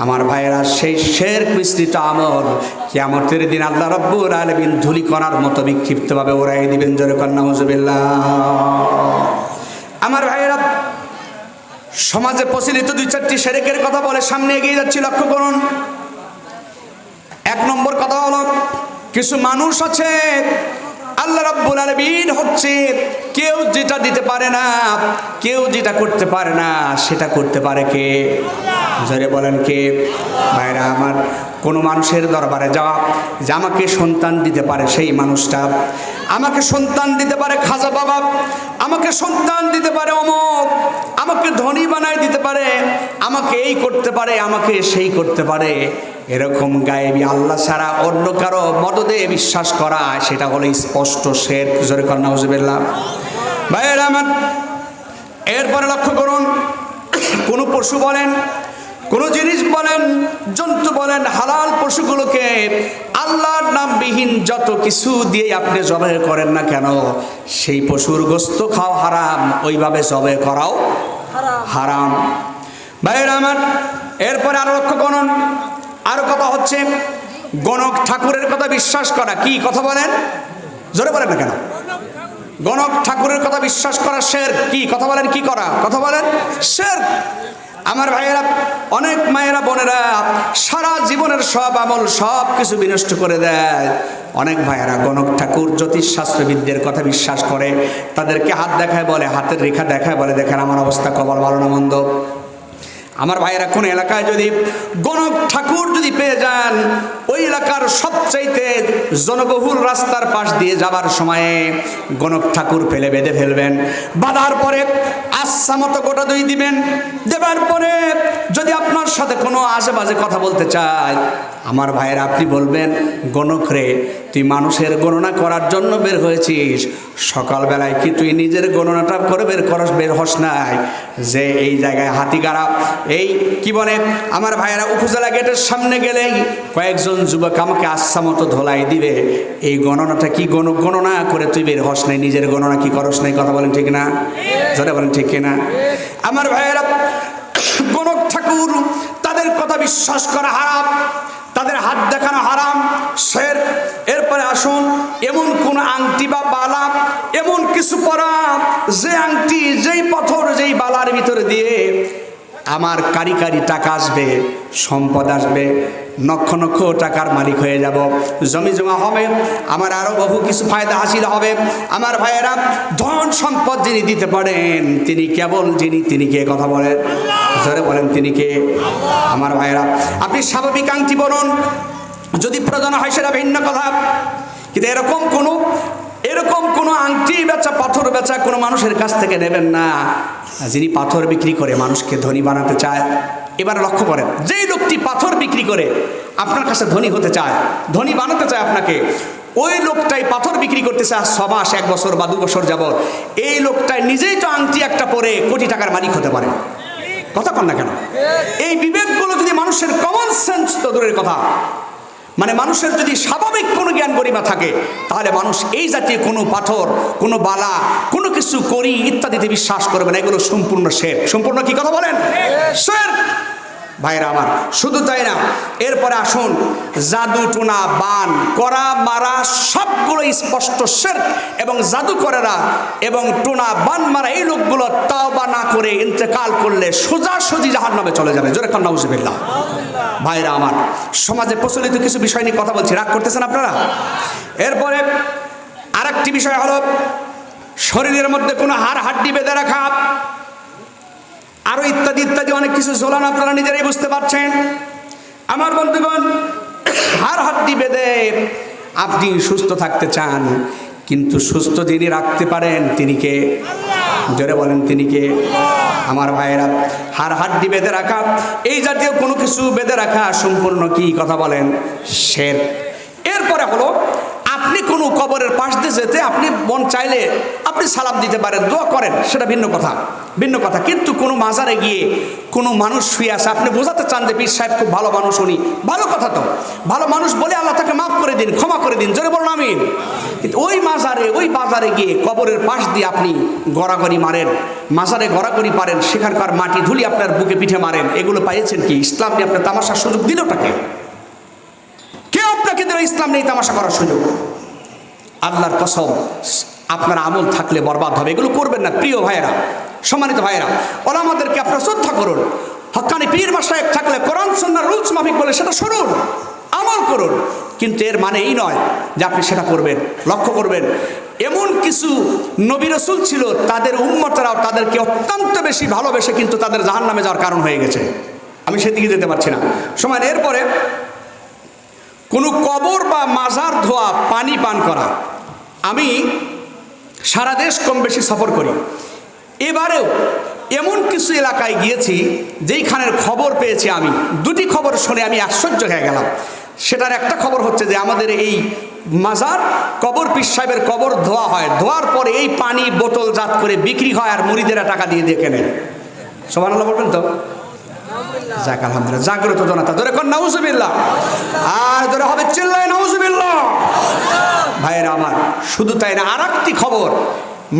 আমার ভাইয়েরা, সেই শিরক মিশ্রিত আমল কিয়ামতের দিন আল্লাহ রাব্বুল আলামিন ধূলিকণার মতো বিক্ষিপ্তভাবে উড়াই দিবেন। জোরে কন্যা নাউজুবিল্লাহ। আমার ভাইয়েরা, সমাজে প্রচলিত 2-4টি শিরকের কথা বলে সামনে এগিয়ে যাচ্ছি, লক্ষ্য করুন। 1 নম্বর কথা হলো, কিছু মানুষ আছে আল্লাহ রাব্বুল আলামিন হচ্ছে কেউ যেটা দিতে পারে না, কেউ যেটা করতে পারে না, সেটা করতে পারে কে? জোরে বলেন কে? ভাইরা আমার, কোনো মানুষের দরবারে যাওয়া, যে আমাকে সন্তান দিতে পারে সেই মানুষটা, আমাকে সন্তান দিতে পারে খাজা বাবা, আমাকে সন্তান দিতে পারে অমুক, আমাকে ধনী বানায় দিতে পারে, আমাকে এই করতে পারে, আমাকে সেই করতে পারে, এরকম গায়েবী আল্লাহ ছাড়া অন্য কারো মদদে বিশ্বাস করা, সেটা হলো স্পষ্ট শিরক। জোরে কর নাউজুবিল্লাহ। ভাইয়েরা আমার, এরপরে লক্ষ্য করুন, কোনো পশু বলেন, কোনো জিনিস বলেন, জন্তু বলেন, হালাল পশুগুলোকে আল্লাহর নামবিহীন যত কিছু দিয়ে আপনি জবাই করেন না কেন, সেই পশুর গোশত খাওয়া হারাম, ওইভাবে জবাই করাও হারাম। ভাইয়েরা আমার, এরপরে আরো লক্ষ্য করুন, আরো কথা হচ্ছে গণক ঠাকুরের কথা বিশ্বাস করা। কি কথা বলেন? জোরে বলেন না কেন? গণক ঠাকুরের কথা বিশ্বাস করা শিরক। কি কথা বলেন? কি করা? কথা বলেন, শিরক। আমার ভাইয়েরা, অনেক মায়েরা বোনেরা সারা জীবনের সব আমল সব কিছু বিনষ্ট করে দেয়। অনেক ভাইয়েরা গণক ঠাকুর জ্যোতিষশাস্ত্রবিদদের কথা বিশ্বাস করে, তাদেরকে হাত দেখায় বলে, হাতের রেখা দেখায় বলে, দেখেন আমার অবস্থা কপাল ভালো না মন্দ। আমার ভাইয়েরা, কোন এলাকায় যদি গণক ঠাকুর যদি পেয়ে যান, ওই এলাকার সবচাইতে জনবহুল রাস্তার পাশ দিয়ে যাবার সময়ে গণক ঠাকুর ফেলে বেঁধে ফেলবেন। বাঁধার পরে আচ্ছা মতো গোটা দই দিবেন। দেবার পরে যদি আপনার সাথে কোনো আশেপাশে কথা বলতে চায়, আমার ভাইয়েরা আপনি বলবেন, গণক রে, তুই মানুষের গণনা করার জন্য বের হয়েছিস, সকালবেলায় কি তুই নিজের গণনাটা করে বের হস নাই যে এই জায়গায় হাতিগাড়া, এই কি বলে আমার ভাইয়েরা, উপজেলা গেটের সামনে গেলেই কয়েকজন যুবক আমাকে আচ্ছা মতো ধোলাই দিবে, এই গণনাটা কি গণনা করে তুই বের হস নাই, নিজের গণনা কি করস নাই? কথা বলেন ঠিক না? যারা বলেন ঠিক কিনা? আমার ভাইয়েরা, গণক ঠাকুর তাদের কথা বিশ্বাস করা হারাম, তাদের হাত দেখানো হারাম, শিরক। এরপরে আসুন, এমন কোন আংটি বা বালা, এমন কিছু পরা যে আংটি, যেই পাথর, যেই বালার ভিতরে দিয়ে আমার কারি কারি টাকা আসবে, সম্পদ আসবে, লক্ষ লক্ষ টাকার মালিক হয়ে যাব, জমি জমা হবে, আমার আরো বহু কিছু ফায়দা হাসিল হবে। আমার ভাইয়েরা, ধন সম্পদ যিনি দিতে পারেন তিনি কেবল যিনি, তিনি কে? কথা বলেন, জোরে বলেন, তিনি কে? আমার ভাইয়েরা, আপনি স্বাভাবিক আংটি বলুন, যদি প্রয়োজন হয় সেটা ভিন্ন কথা, কিন্তু এরকম কোনো আংটি বেচা, পাথর বেচা কোনো মানুষের কাছ থেকে নেবেন না যিনি পাথর বিক্রি করে মানুষকে ধনী বানাতে চায়। এবার লক্ষ্য করেন, যেই লোকটি পাথর বিক্রি করে আপনার কাছে ধনী হতে চায়, ধনী বানাতে চায় আপনাকে, ওই লোকটাই পাথর বিক্রি করতে চায় 6 মাস, 1 বছর বা 2 বছর যাবত। এই লোকটাই নিজেই তো আংটি একটা পরে কোটি টাকার মালিক হতে পারে। কথা কন না কেন? এই বিবেকগুলো যদি মানুষের কমন সেন্স, তো দূরের কথা, মানে মানুষের যদি স্বাভাবিক কোনো জ্ঞান গরিমা থাকে, তাহলে মানুষ এই জাতীয় কোনো পাথর, কোনো বালা, কোনো কিছু করি ইত্যাদিতে বিশ্বাস করবে না। এগুলো সম্পূর্ণ শিরক। সম্পূর্ণ কি? কথা বলেন, শিরক। ভাইরা আমার, শুধু তাই না, এরপরে আসুন, জাদু টোনা বান করা মারা সবগুলো স্পষ্ট শিরক। এবং জাদুকরেরা এবং টোনা বান মারা এই লোকগুলো তাওবা না করে ইন্তেকাল করলে সোজাসুজি জাহান্নামে চলে যাবে। জোরে কান্না নাউজুবিল্লাহ। ভাইরা আমার, সমাজে প্রচলিত কিছু বিষয় নিয়ে কথা বলছি, রাগ করতেছেন আপনারা? এরপরে আরেকটি বিষয় হলো, শরীরের মধ্যে কোনো হাড় হাড্ডি বেঁধে রাখা, আরো ইত্যাদি ইত্যাদি অনেক কিছু ঝোলানো, আপনারা নিজেরাই বুঝতে পারছেন। আমার বন্ধুগণ, হাড় হাড্ডি বেঁধে আপনি সুস্থ থাকতে চান, কিন্তু সুস্থ যিনি রাখতে পারেন তিনি কে? জোরে বলেন, তিনি কে? আমার ভাইয়েরা, হাড় হাড্ডি বেঁধে রাখা, এই জাতীয় কোনো কিছু বেঁধে রাখা সম্পূর্ণ কি? কথা বলেন, শিরক। এরপরে হলো, আপনি কোনো কবরের পাশ দিয়ে যেতে আপনি মন চাইলে আপনি সালাম দিতে পারেন, দোয়া করেন, সেটা ভিন্ন কথা, ভিন্ন কথা। কিন্তু কোনো মাজারে গিয়ে কোনো মানুষ শুয়ে আছে, আপনি বোঝাতে চান যে পীর সাহেব খুব ভালো মানুষ, উনি ভালো কথা, তো ভালো মানুষ বলে আল্লাহ তাকে মাফ করে দিন, ক্ষমা করে দিন, জোরে বলুন আমিন। কিন্তু ওই মাজারে, ওই বাজারে গিয়ে কবরের পাশ দিয়ে আপনি গড়াগড়ি মারেন, মাজারে গড়াগড়ি পারেন, সেখানকার মাটি ধুলি আপনার বুকে পিঠে মারেন, এগুলো পাইছেন কি? ইসলাম নিয়ে আপনার তামাশার সুযোগ দিলটাকে? কেউ আপনাকে দিল ইসলাম নেই তামাশা করার সুযোগ? আল্লাহর কসম, আপনার আমল থাকলে বরবাদ হবে। এগুলো করবেন না প্রিয় ভাইয়েরা, সম্মানিত ভাইয়েরা। ওলামাদেরকে আপনারা শ্রদ্ধা করুন, হক্কানি পীর মাশায়েখ থাকলে কোরআন সুন্নাহর রুলস মাফিক বলে সেটা শুনুন, আমল করুন। কিন্তু এর মানে এই নয় যে আপনি সেটা করবেন। লক্ষ্য করবেন, এমন কিছু নবী রাসূল ছিল, তাদের উম্মতরাও তাদেরকে অত্যন্ত বেশি ভালোবেসে কিন্তু তাদের জাহান্নামে যাওয়ার কারণ হয়ে গেছে। আমি সেদিকে যেতে পারছি না সময়। এরপরে কোনো কবর বা মাজার ধোয়া পানি পান করা। আমি সারা দেশ কম বেশি সফর করি। এবারেও এমন কিছু এলাকায় গিয়েছি যেইখানের খবর পেয়েছি, আমি দুটি খবর শুনে আমি আশ্চর্য হয়ে গেলাম। সেটার একটা খবর হচ্ছে যে আমাদের এই মাজার কবর পীর সাহেবের কবর ধোয়া হয়, ধোয়ার পরে এই পানি বোতলজাত করে বিক্রি হয় আর মুরিদেরা টাকা দিয়ে দিয়ে কেনে। সুবহানাল্লাহ বলবেন তো? যাক আলহামদুলিল্লাহ, জাগ্রত জনতা ধরে কোন নাউজুবিল্লাহ, আর ধরে হবে চিল্লায় নাউজুবিল্লাহ। ভাইয়েরা আমার, শুধু তাই না, আর একটি খবর,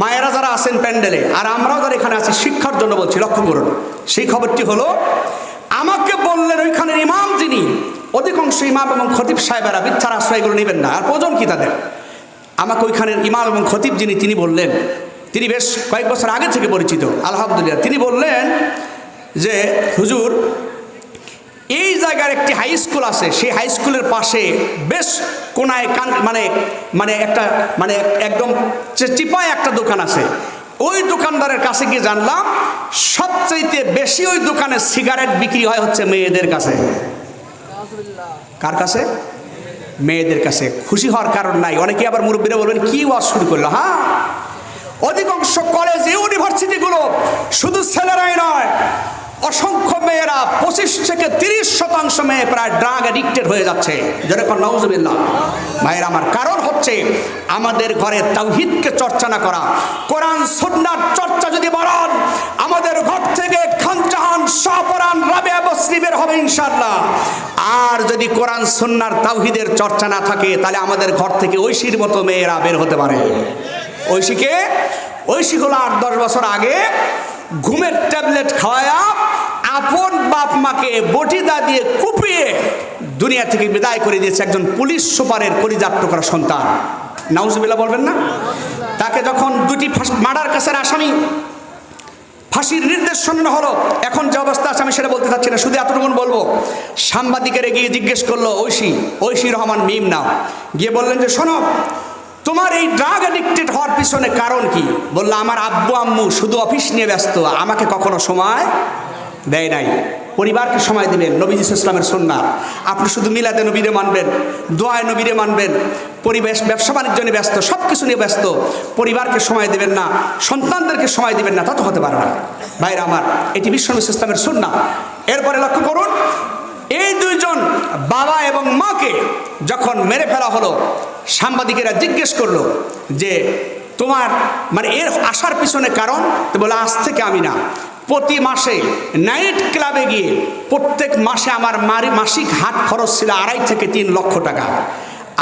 মায়েরা যারা আছেন প্যান্ডেলে আর আমরাও যারা এখানে আছি শিক্ষার জন্য বলছি, লক্ষ্য করুন। সেই খবরটি হলো, আমাকে বললেন ওইখানের ইমাম যিনি, অধিকাংশ ইমাম এবং খতিব সাহেবেরা মিথ্যার আশ্রয়গুলো নেবেন না, আর প্রয়োজন কি তাদের। আমাকে ওইখানের ইমাম এবং খতিব যিনি, তিনি বললেন, তিনি বেশ কয়েক বছর আগে থেকে পরিচিত আলহামদুলিল্লাহ, তিনি বললেন যে হুজুর, এই জায়গার একটি হাই স্কুল আছে, সেই হাই স্কুলের পাশে বেশ কোনায় মানে একটা মানে একদম চিপায় একটা দোকান আছে। ওই দোকানদারের কাছে গিয়ে জানলাম সবচাইতে বেশি ওই দোকানে সিগারেট বিক্রি হয় হচ্ছে মেয়েদের কাছে। কার কাছে? মেয়েদের কাছে। খুশি হওয়ার কারণ নাই। অনেকে আবার মুরব্বীরা বলবেন কি ওয়াজ শুরু করলো। হ্যাঁ, অধিকাংশ কলেজ ইউনিভার্সিটিগুলো শুধু ছেলেরাই নয়, অসংখ্য মেয়েরা 25 থেকে 30% মেয়ে প্রায় ড্রাগ অ্যাডিক্টেড হয়ে যাচ্ছে। যেরকম নাউজুবিল্লাহ। ভাইয়ের আমার, কারণ হচ্ছে আমাদের ঘরে তাওহীদকে চর্চা না করা। কোরআন সুন্নাহর চর্চা যদি বাড়ান, আমাদের ঘর থেকে খানজাহান, শাহপরান, রাবেয়া বসরি বের হবে ইনশাআল্লাহ। আর যদি কোরআন সুন্নাহর তাওহীদের চর্চা না থাকে, তাহলে আমাদের ঘর থেকে ঐশীর মতো মেয়েরা বের হতে পারে। ঐশী হলো 8-10 বছর আগে ঘুমের ট্যাবলেট খাওয়ায়া আপন বাপ মাকে বটিদা দিয়ে কুপিয়ে দুনিয়া থেকে বিদায় করে দিয়েছে একজন পুলিশ সুপারের কলিজার টুকরা সন্তান। নাউজুবিল্লাহ বলবেন না? তাকে যখন দুটি মার্ডার কেসের আসামি ফাঁসির নির্দেশ শোনানো হলো, এখন যে অবস্থা আছে আমি সেটা বলতে চাচ্ছি না, শুধু এতটুকু বলবো, সাংবাদিকের গিয়ে জিজ্ঞেস করলো ঐশী রহমান মিম নাও, গিয়ে বললেন যে শোনো, তোমার এই ড্রাগ অ্যাডিক্টেড হওয়ার পিছনে কারণ কি? বললো আমার আব্বু আম্মু শুধু অফিস নিয়ে ব্যস্ত, আমাকে কখনো সময় দেয় নাই। পরিবারকে সময় দিবেন, নবীজি ইসলামের সুন্নাহ। আপনি শুধু মিলাদে নবীরে মানবেন, দোয়ায় নবীরে মানবেন, পরিবেশ ব্যবসা বাণিজ্য নিয়ে ব্যস্ত, সব কিছু নিয়ে ব্যস্ত, পরিবারকে সময় দিবেন না, সন্তানদেরকে সময় দিবেন না, তা তো হতে পারে না। ভাইরা আমার, এটি বিশ্বনবী ইসলামের সুন্নাহ। এরপরে লক্ষ্য করুন, এই দুইজন বাবা এবং মাকে যখন মেরে ফেলা হলো, সাংবাদিকেরা জিজ্ঞেস করলো যে তোমার মানে এর আসার পিছনে কারণ? তো বলে আজ থেকে আমি না, প্রতি মাসে নাইট ক্লাবে গিয়ে প্রত্যেক মাসে আমার মাসিক হাট খরচ ছিল 2.5 থেকে 3 লক্ষ টাকা।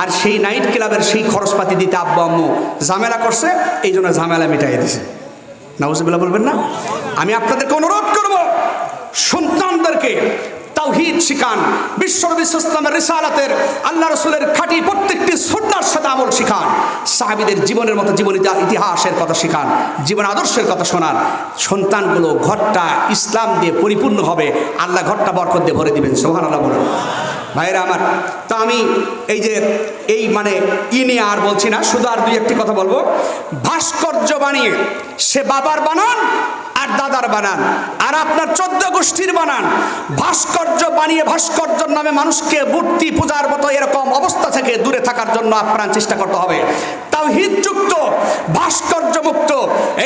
আর সেই নাইট ক্লাবের সেই খরচপাতি দিতে আব্বু আম্মু ঝামেলা করছে, এই জন্য ঝামেলা মিটাই দিছে। নাউজুবিল্লাহ বলবেন না? আমি আপনাদেরকে অনুরোধ করব, সন্তানদেরকে তাওহীদ শিখান, বিশ্বনবী ইসলামের রিসালাতের আল্লাহ রাসূলের খাঁটি প্রত্যেকটি সুন্নাহর সাথে আমল শিখান, সাহাবীদের জীবনের মতো জীবন ইতিহাসের কথা শিখান, জীবন আদর্শের কথা শোনান। সন্তানগুলো ঘরটা ইসলাম দিয়ে পরিপূর্ণ হবে, আল্লাহ ঘরটা বরকত দিয়ে ভরে দিবেন। সুবহানাল্লাহ বলুন। ভাইরা আমার, তা আমি এই মানে নিয়ে আর বলছি না, শুধু আর 2-1টি কথা বলবো। ভাস্কর্য বানিয়ে সে বাবার বানান আর দাদার বানান আর আপনার 14 গোষ্ঠীর বানান, ভাস্কর্য বানিয়ে ভাস্কর্যর নামে মানুষকে মূর্তি পূজার মতো এরকম অবস্থা থেকে দূরে থাকার জন্য আপ্রাণ চেষ্টা করতে হবে। তাওহীদযুক্ত, ভাস্কর্যমুক্ত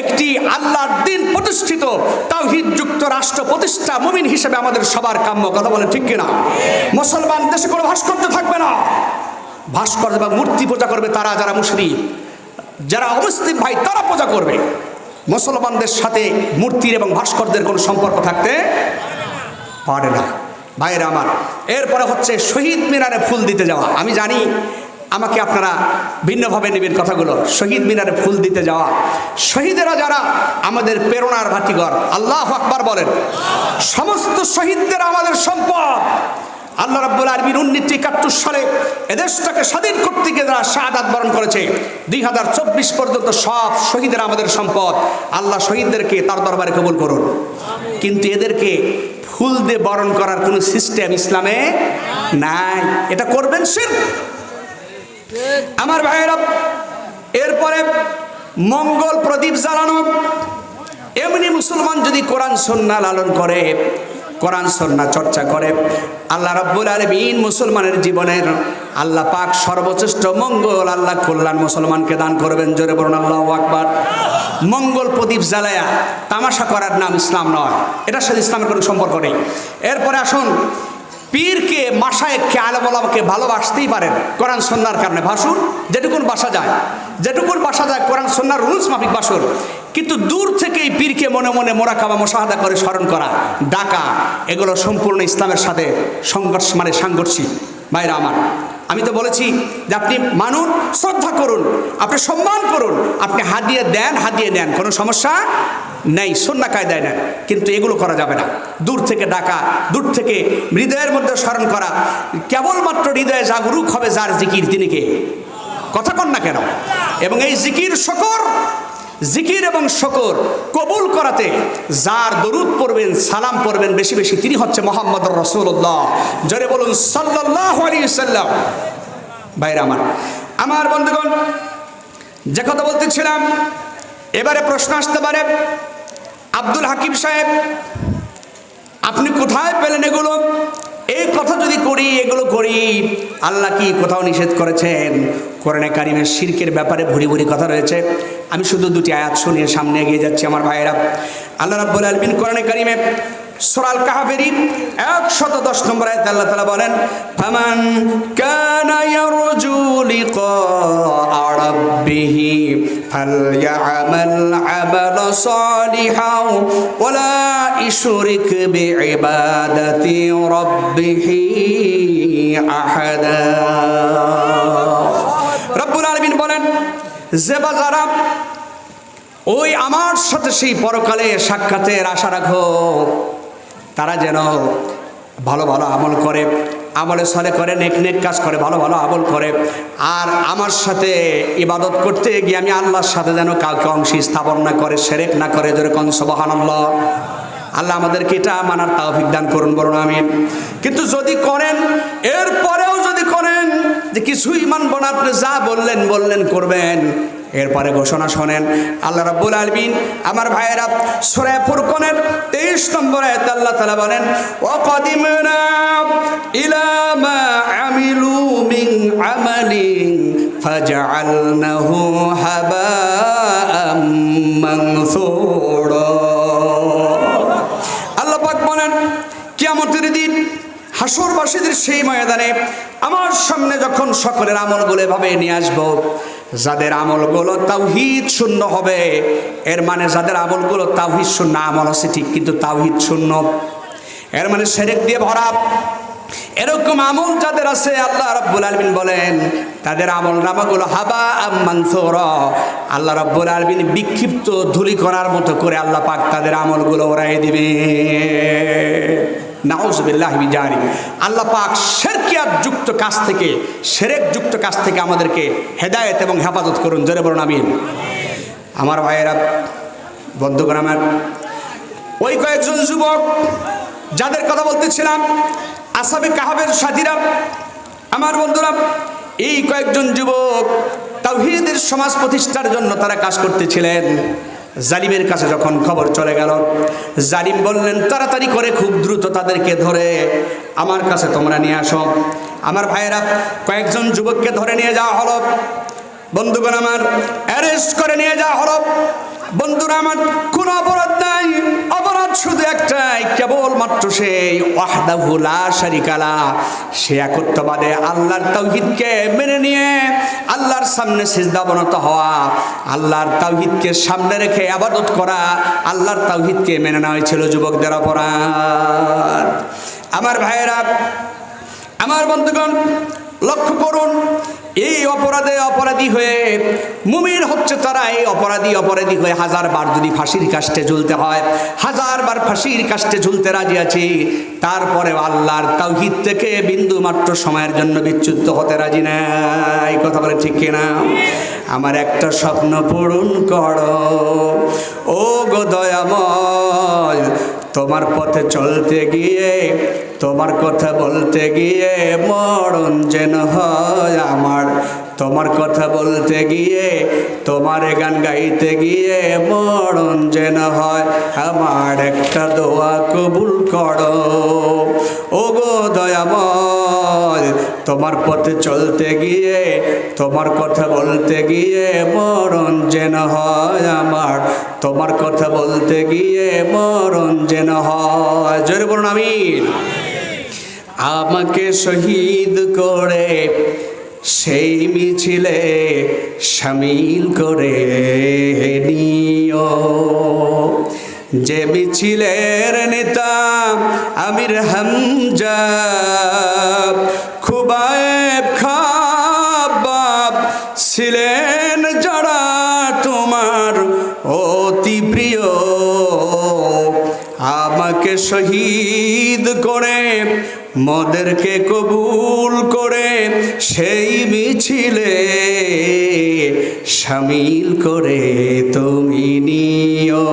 একটি আল্লাহর দ্বীন প্রতিষ্ঠিত তাওহীদযুক্ত রাষ্ট্র প্রতিষ্ঠা মুমিন হিসেবে আমাদের সবার কাম্য। কথা বলেন ঠিক কিনা? মুসলমান দেশে কোনো ভাস্কর্য থাকবে না। ভাস্কর্য বা মূর্তি পূজা করবে তারা যারা মুশরিক, যারা অমুসলিম ভাই তারা পূজা করবে। মুসলমানদের সাথে মূর্তির এবং ভাস্কর্যের কোনো সম্পর্ক থাকতে পারে না। ভাইরা আমার, এরপরে হচ্ছে শহীদ মিনারে ফুল দিতে যাওয়া। আমি জানি আমাকে আপনারা ভিন্নভাবে নেবেন কথাগুলো। শহীদ মিনারে ফুল দিতে যাওয়া, শহীদেরা যারা আমাদের প্রেরণার ভাটিঘর, আল্লাহু আকবার বলেন। সমস্ত শহীদদের আমাদের সম্পদ। আল্লাহ রাব্বুল আলামিন 1971 সালে এদেশটাকে স্বাধীন করতে গিয়ে যারা শাহাদাত বরণ করেছে, 2024 পর্যন্ত সব শহীদের আমাদের সম্পদ। আল্লাহ শহীদদেরকে তার দরবারে কবুল করুন। কিন্তু এদেরকে ফুল দিয়ে বরণ করার কোনো সিস্টেম ইসলামে নাই। এটা করবেন শিরক। আমার ভাইয়েরা, এরপরে মঙ্গল প্রদীপ জ্বালানো। এমনি মুসলমান যদি কোরআন সুন্নাহ লালন করে, কোরআন সুন্নাহ চর্চা করে, আল্লাহ রাব্বুল আলামিন মুসলমানের জীবনের আল্লাহ পাক সর্বশ্রেষ্ঠ মঙ্গল, আল্লাহ কল্যাণ মুসলমানকে দান করবেন। জোরে বলুন আল্লাহু আকবার। মঙ্গল প্রদীপ জ্বালায়া তামাশা করার নাম ইসলাম নয়, এটার সাথে ইসলামের কোনো সম্পর্ক নেই। এরপরে আসুন, পীরকে মাশায়েখকে আলেম ওলামাকে ভালোবাসতেই পারেন কোরআন সুন্নাহর কারণে, ভাসুন যেটুকুন বাসা যায়, যেটুকুন বাসা যায় কোরআন সুন্নাহর রুলস মাফিক বাসুন। কিন্তু দূর থেকেই পীরকে মনে মনে মোরাকাবা মুশাহাদা করে স্মরণ করা, ডাকা, এগুলো সম্পূর্ণ ইসলামের সাথে সংঘর্ষ, মানে সাংঘর্ষিক। ভাইরা আমার, আমি তো বলেছি যে আপনি মানুন, শ্রদ্ধা করুন, আপনি সম্মান করুন, আপনি হাদিয়ে দেন, হাদিয়ে নেন, কোনো সমস্যা নেই, সুন্নাহ কায়দায় নেন। কিন্তু এগুলো করা যাবে না। দূর থেকে ডাকা, দূর থেকে হৃদয়ের মধ্যে স্মরণ করা। কেবলমাত্র হৃদয়ে জাগরুক হবে যার জিকির, তিনি কে? কথা কন না কেন? এবং এই জিকির শকর, জিকির এবং শকর কবুল করাতে যার দরুদ পড়বেন, সালাম পড়বেন বেশি বেশি, তিনি হচ্ছে মুহাম্মদুর রাসূলুল্লাহ। জোরে বলুন সাল্লাল্লাহু আলাইহি ওয়াসাল্লাম। ভাইরা আমার, আমার বন্ধুগণ, যে কথা বলতেছিলাম, এবারে প্রশ্ন আসতে পারে, আব্দুল হাকিম সাহেব আপনি কোথায় পেলেন এগুলো? এই কথা যদি করি, এগুলো করি, আল্লাহ কি কোথাও নিষেধ করেছেন? কোরআনে কারিমের শিরকের ব্যাপারে ভুরি ভুরি কথা রয়েছে। আমি শুধু দুটি আয়াত শুনিয়ে সামনে এগিয়ে যাচ্ছি আমার ভাইয়েরা। আল্লাহ রাব্বুল আলামিন কোরআনে কারিমে সূরা আল কাহফের 110 নম্বর আয়াতে আল্লাহ তাআলা বলেন, ফামান কানা ইয়ারজু লিকা রাব্বিহি ফালইআমাল আমালা সালিহাও ওয়ালা ইশরিক বিইবাদাতি রাব্বিহি আহাদা। রব্বুল আলামিন বলেন, যে বাজারা ওই আমার সাথে সেই পরকালে সাক্ষাতের আশা রাখো, তারা যেন ভালো ভালো আমল করে, আমলে সলে করে, নেক নেক কাজ করে, ভালো ভালো আমল করে, আর আমার সাথে ইবাদত করতে গিয়ে আমি আল্লাহর সাথে যেন কাউকে অংশী স্থাপন না করে, শিরক না করে। জোরে কোন সুবহানাল্লাহ। আল্লাহ আমাদেরকে এটা মানার তৌফিক দান করুন, বলুন আমিন। কিন্তু যদি করেন, এরপরেও যদি করেন যে কিছুই মানব না, আপনি যা বললেন বললেন করবেন, এরপরে ঘোষণা শোনেন, আল্লাহ রাব্বুল আলামিন আমার ভাইয়েরা সূরা ফুরকানের 23 নম্বর আয়াতে আল্লাহ তাআলা বলেন, ওয়া কাদিমনা ইলা মা আমিলু মিন আমালিন ফাজআলনাহু হাবাআম মানসুরা। আল্লাহ পাক বলেন, কিয়ামতের দিন হাসরবাসীদের সেই ময়দানে আমার সামনে যখন সকলের আমলগুলো এভাবে নিয়ে আসবো, যাদের আমলগুলো তাওহীদ শূন্য হবে, এর মানে যাদের আমলগুলো তাওহীদ শূন্য, আমল আছে ঠিক কিন্তু তাওহীদ শূন্য, এর মানে শিরক দিয়ে ভরা, এরকম আমল যাদের আছে, আল্লাহ রাব্বুল আলামিন বলেন তাদের আমল নামাগুলো হাবাআম মানসুরা। আল্লাহ রাব্বুল আলামিন বিক্ষিপ্ত ধূলিকণার মতো করে আল্লাহ পাক তাদের আমলগুলো উড়াইয়ে দিবে। নাউযুবিল্লাহি মিন যালিক। আল্লাহ পাক শিরকিয়াত যুক্ত কাজ থেকে, শিরক যুক্ত কাজ থেকে আমাদেরকে হেদায়েত এবং হেফাজত করুন। জোরে বলুন আমিন। আমার ভাইয়েরা, বন্ধুগণ আমার, ওই কয়েকজন যুবক যাদের কথা বলতেছিলাম, আসহাবে কাহফের সাথীরা, আমার বন্ধুরা, এই কয়েকজন যুবক তাওহীদের সমাজ প্রতিষ্ঠার জন্য তারা কাজ করতেছিলেন। জালিমের কাছে যখন খবর চলে গেল, জালিম বললেন তাড়াতাড়ি করে খুব দ্রুত তাদেরকে ধরে আমার কাছে তোমরা নিয়ে আসো। আমার ভাইয়েরা, কয়েকজন যুবককে ধরে নিয়ে যাওয়া হলো। বন্ধুগণ আমার, অ্যারেস্ট করে নিয়ে যাওয়া হলো। বন্ধুরা আমার, কোনো অপরাধ নাই, অপরাধ শুধু একটাই, কেবলমাত্র সেই ওয়াহদাহু লা শারীকা লা, সে একত্ববাদে আল্লাহর তাওহীদকে মেনে নিয়ে আল্লাহর সামনে সিজদা অবনত হওয়া, আল্লাহর তাওহীদকে সামনে রেখে ইবাদত করা, আল্লাহর তাওহীদকে মেনে নেওয়া ছিল যুবকদের অপরাধ। আমার ভাইয়েরা, আমার বন্ধুগণ, লক্ষ্য করুন, এই অপরাধে অপরাধী হয়ে মুমিন হচ্ছে তারা, এই অপরাধী হয়ে 1000 বার যদি ফাঁসির কাস্টে ঝুলতে হয়, 1000 বার ফাঁসির কাস্টে ঝুলতে রাজি আছি, তারপরেও আল্লাহর তাওহীদ থেকে বিন্দু মাত্র সময়ের জন্য বিচ্যুত হতে রাজি না। এই কথা বলে ঠিক কিনা? আমার একটা স্বপ্ন পূরণ করো ও গো দয়াময়, তোমার পথে চলতে গিয়ে, তোমার কথা বলতে গিয়ে মরণ যেন হয় আমার। তোমার কথা বলতে গিয়ে, তোমার গান গাইতে গিয়ে মরণ যেন হয় আমার। একটা দোয়া কবুল করো ও গো দয়াময়, তোমার পথে চলতে গিয়ে, তোমার কথা বলতে গিয়ে মরণ যেন হয় আমার। তোমার কথা বলতে গিয়ে মরণ যেন হয়। জোরে বলুন আমিন। আমাকে শহীদ করে সেই মিছিলে শামিল করে নিও, যে মিছিলের নেতা আমির হামজা, খুবাইব খাব্বাব ছিলেন যারা তোমার অতি প্রিয়। আমাকে শহীদ করে মোদেরকে কবুল করে সেই মিছিলে শামিল করে তুমি নিও।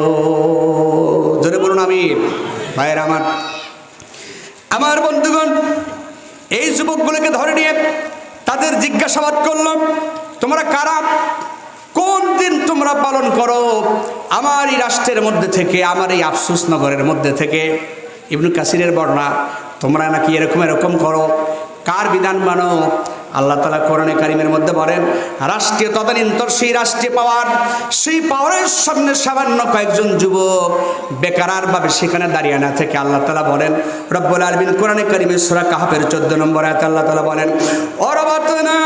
জোরে বলুন আমিন। ভাইয়েরা আমার, আমার বন্ধুগণ, এই যুবকগুলোকে ধরে নিয়ে তাদের জিজ্ঞাসাবাদ করলাম, তোমরা কারা, কোন দিন তোমরা পালন করো আমার এই রাষ্ট্রের মধ্যে থেকে, আমার এই আফসোস নগরের মধ্যে থেকে? ইবনে কাসিরের বর্ণনা, তোমরা নাকি এরকম এরকম করো, কার বিধান মানো? আল্লাহ তাআলা কোরআনে কারিমের মধ্যে বলেন, রাষ্ট্রীয় তদানীন্তন সেই রাষ্ট্রীয় পাওয়ার, সেই পাওয়ারের সামনে সামান্য কয়েকজন যুবক বেকারভাবে সেখানে দাঁড়িয়ে না থেকে আল্লাহ তাআলা বলেন, রব্বুল আলামিন কোরআনে কারিমের সূরা কাহফের 14 নম্বর আয়াতে আল্লাহ তাআলা বলেন, ওয়ারাবাতনা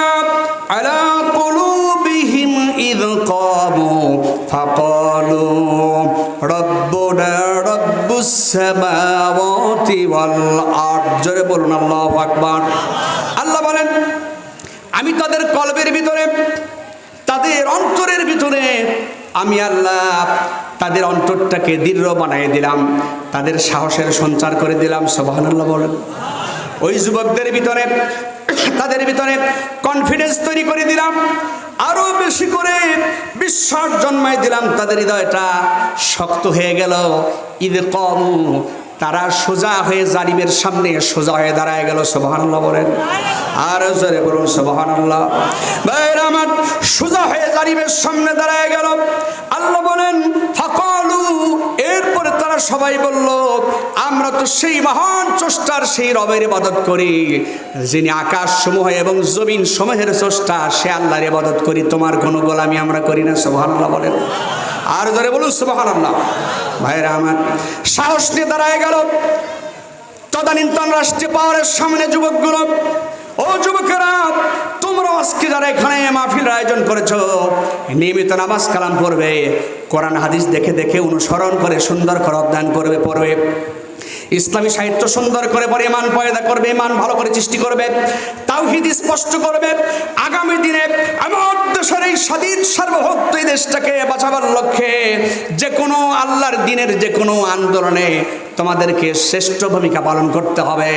আলা কুলুবিহিম ইয কামু ফাকালু রব্বুনা রব্বুস সামাওয়াতি ওয়াল আরদ। জোরে বলুন আল্লাহু আকবার। আল্লাহ বলেন, আমি তাদের কলবের ভিতরে, তাদের অন্তরের ভিতরে আমি আল্লাহ তাদের অন্তরটাকে দৃঢ় বানিয়ে দিলাম, তাদের সাহসের সঞ্চার করে দিলাম। সুবহানাল্লাহ বলেন। ওই যুবকদের ভিতরে, তাদের ভিতরে কনফিডেন্স তৈরি করে দিলাম, আরো বেশি করে বিশ্বাস জন্মাই দিলাম, তাদের হৃদয়টা শক্ত হয়ে গেল। ঈদ কমু, তারা সোজা হয়ে জালিমের সামনে সোজা হয়ে দাঁড়ায় গেল। সুবহানাল্লাহ বলেন। আর জোরে বলুন সুবহানাল্লাহ। ভাইরা আমার, সোজা হয়ে জালিমের সামনে দাঁড়ায় গেল। আল্লাহ বলেন ফাকালু, এরপরে তারা সবাই বলল, আমরা তো সেই মহান স্রষ্টার, সেই রবের ইবাদত করি যিনি আকাশ সমূহ এবং জমিন সমূহের স্রষ্টা, সে আল্লাহর ইবাদত করি, তোমার কোনো গোলামি আমরা করি না। সুবহানাল্লাহ বলেন। আর জোরে বলুন সুবহানাল্লাহ। ভাইরা আমার, সাহস নিয়ে দাঁড়ায় গেল তদানীন্তন রাষ্ট্রীয় পাওয়ারের সামনে যুবকগুলো। ও যুবকেরা, তোমরা আজকে যারা এখানে মাহফিল আয়োজন করেছো, নিয়মিত নামাজ কালাম পড়বে, কোরআন হাদিস দেখে দেখে অনুসরণ করে সুন্দর করে অধ্যয়ন করবে, পড়বে, ইসলামী সাহিত্য সুন্দর করে পড়ে ইমান পয়দা করবে, ইমান ভালো করে সৃষ্টি করবে, তাওহীদ স্পষ্ট করবে। আগামী দিনে আমার দেশের এই স্বাধীন সার্বভৌম এই দেশটাকে বাঁচাবার লক্ষ্যে যে কোনো আল্লাহর দ্বীনের যে কোনো আন্দোলনে তোমাদেরকে শ্রেষ্ঠ ভূমিকা পালন করতে হবে।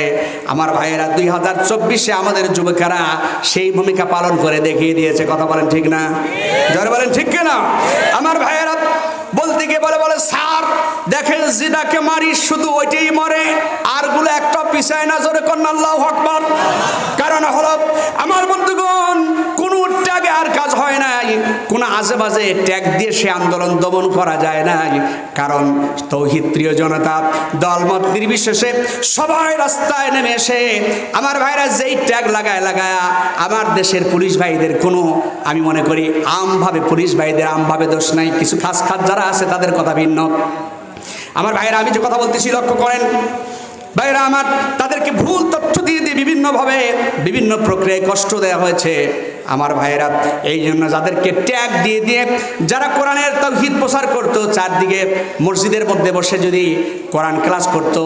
আমার ভাইয়েরা, 2024-এ আমাদের যুবকেরা সেই ভূমিকা পালন করে দেখিয়ে দিয়েছে। কথা বলেন ঠিক না? যারা বলেন ঠিক কিনা? আমার ভাইয়েরা বলতে গিয়ে বলে স্যার দেখেন, যেটাকে মারি শুধু ওইটাই মরে, আরগুলো একটা পিছায় না। জোরে কন্যা আল্লাহু আকবার। কারণ হলো আমার বন্ধুগণ, কোন ট্যাগে আর কাজ হয় নাই, কোন আজেবাজে ট্যাগ দিয়ে সে আন্দোলন দমন করা যায় নাই। কারণ তৌহিদ প্রিয় জনতা দলমত নির্বিশেষে সবাই রাস্তায় নেমে এসে আমার ভাইরা যেই ট্যাগ লাগায় আমার দেশের পুলিশ ভাইদের কোনো, আমি মনে করি আমভাবে পুলিশ ভাইদের আমভাবে দোষ নাই, কিছু খাস যারা আছে তাদের কথা ভিন্ন। আমার ভাইরা, আমি যে কথা বলতেছি লক্ষ্য করেন ভাইরা আমার, তাদেরকে ভুল তথ্য দিয়ে বিভিন্নভাবে বিভিন্ন প্রক্রিয়ায় কষ্ট দেওয়া হয়েছে। আমার ভাইয়েরা, এই জন্য যাদেরকে ট্যাগ দিয়ে যারা কোরআনের তাওহীদ প্রচার করত, চারদিকে মসজিদের মধ্যে বসে যদি কোরআন ক্লাস করত,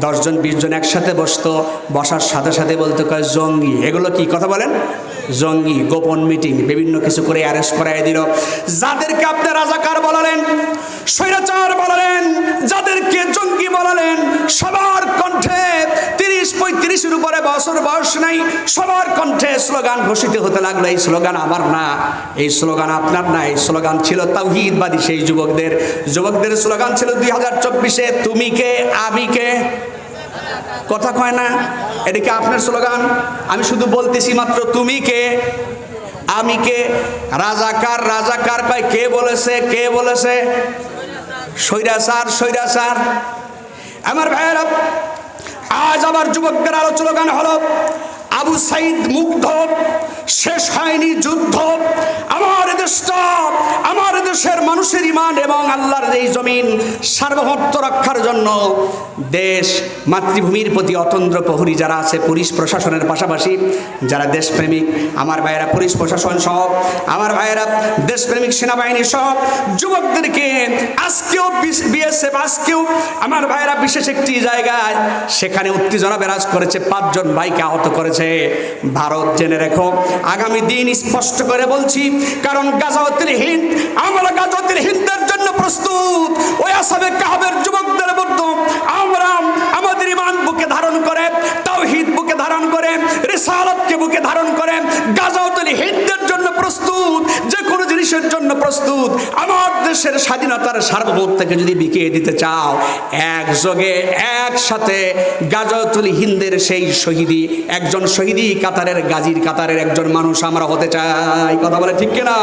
10 জন 20 জন একসাথে বসতো, বসার সাথে সাথে বলতো কয় জঙ্গি। এগুলো কি কথা বলেন? জঙ্গি, গোপন মিটিং, বিভিন্ন কিছু করে অ্যারেস্ট করাই দিল। যাদেরকে আপনি রাজাকার বলালেন, স্বৈরাচার বলালেন, যাদেরকে জঙ্গি বলালেন, সবার কণ্ঠে 30-35-এর উপরে বছর বয়স নাই, সবার কণ্ঠে স্লোগান ঘোষিত হতে লাগলো। এই স্লোগান আমার না, এই স্লোগান আপনার না, এই স্লোগান ছিল তাওহীদবাদী সেই যুবকদের। যুবকদের স্লোগান ছিল 2024-এ তুমি কে আমি কে, কথা কয় না? এটা কি আপনার স্লোগান? আমি শুধু বলতেছি মাত্র তুমি কে আমি কে। রাজাকার রাজাকার কয়, কে বলেছে কে বলেছে? স্বৈরাচার স্বৈরাচার। আমার ভাইয়েরা, আজ আবার যুবকদের আলো স্লোগান হলো আবু সাইদ মুগ্ধ, শেষ হয়নি যুদ্ধ। আমার দেশটা, আমার দেশের মানুষের ঈমান এবং আল্লাহর এই জমিন সার্বভৌমত্ব রক্ষার জন্য দেশ মাতৃভূমির প্রতি অতন্দ্র প্রহরী যারা আছে, পুলিশ প্রশাসনের পাশাপাশি যারা দেশপ্রেমিক, আমার ভাইয়েরা পুলিশ প্রশাসন সহ, আমার ভাইয়েরা দেশপ্রেমিক সেনাবাহিনী সহ যুবকদেরকে আজকেও বিএসএফ, আজকেও আমার ভাইয়েরা বিশেষ একটি জায়গায় সেখানে উত্তেজনা বিরাজ করেছে, 5 জন ভাইকে আহত করেছে ভারত। জেনে রেখো, আগামী দিন স্পষ্ট করে বলছি, কারণ গাজাওয়াতুল হিন্দ, আমরা গাজাওয়াতুল হিন্দের জন্য প্রস্তুত। ওই আসহাবে কাহফের যুবকদের মতো আমরা আমাদের ঈমান বুকে ধারণ করে, তাওহীদ বুকে ধারণ করে, রিসালাতকে বুকে ধারণ করে গাজাওয়াতুল হিন্দের জন্য প্রস্তুত, যে কোনো জিনিসের জন্য প্রস্তুত। আমার দেশের স্বাধীনতার সার্বভৌমত্বকে যদি বিকিয়ে দিতে চাও, একযোগে একসাথে গাজাওয়াতুল হিন্দের সেই শহীদি, একজন শহীদি কাতারের, গাজীর কাতারের একজন মানুষ আমরা হতে চাই। কথা বলে ঠিক কিনা?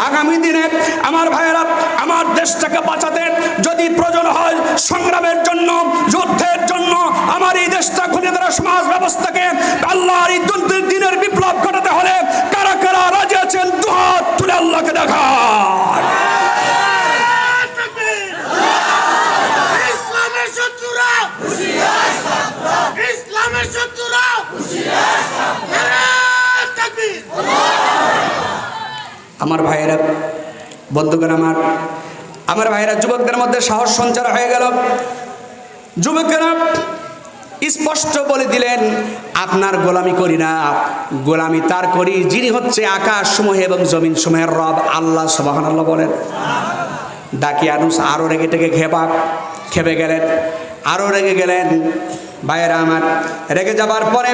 আগামী দিনে আমার ভাইয়েরা, আমার দেশটাকে বাঁচাতে যদি প্রয়োজন হয় সংগ্রামের জন্য, যুদ্ধের জন্য, আমার এই দেশটা খুঁজে ধরা সমাজ ব্যবস্থাকে আল্লাহর এই দিনের বিপ্লব ঘটাতে হলে কারা কারা রাজি আছেন দুহাত তুলে আল্লাহকে দেখান। ইসলামের শত্রুরা হুঁশিয়ার, ইসলামের শত্রুরা হুঁশিয়ার। আমার ভাইয়েরা, বন্ধুগণ, আমার ভাইয়েরা, যুবকদের মধ্যে সাহস সঞ্চার হয়ে গেল। যুবকেরা স্পষ্ট বলে দিলেন, আপনার গোলামি করি না, গোলামি তার করি যিনি হচ্ছে আকাশ সমূহ এবং জমিন সমূহের রব, আল্লাহ সুবহানাল্লাহ বলেন। দাকিয়ানুস আরো রেগে টেগে খেপে গেলেন, আরো রেগে গেলেন। ভাইয়েরা আমার, রেগে যাবার পরে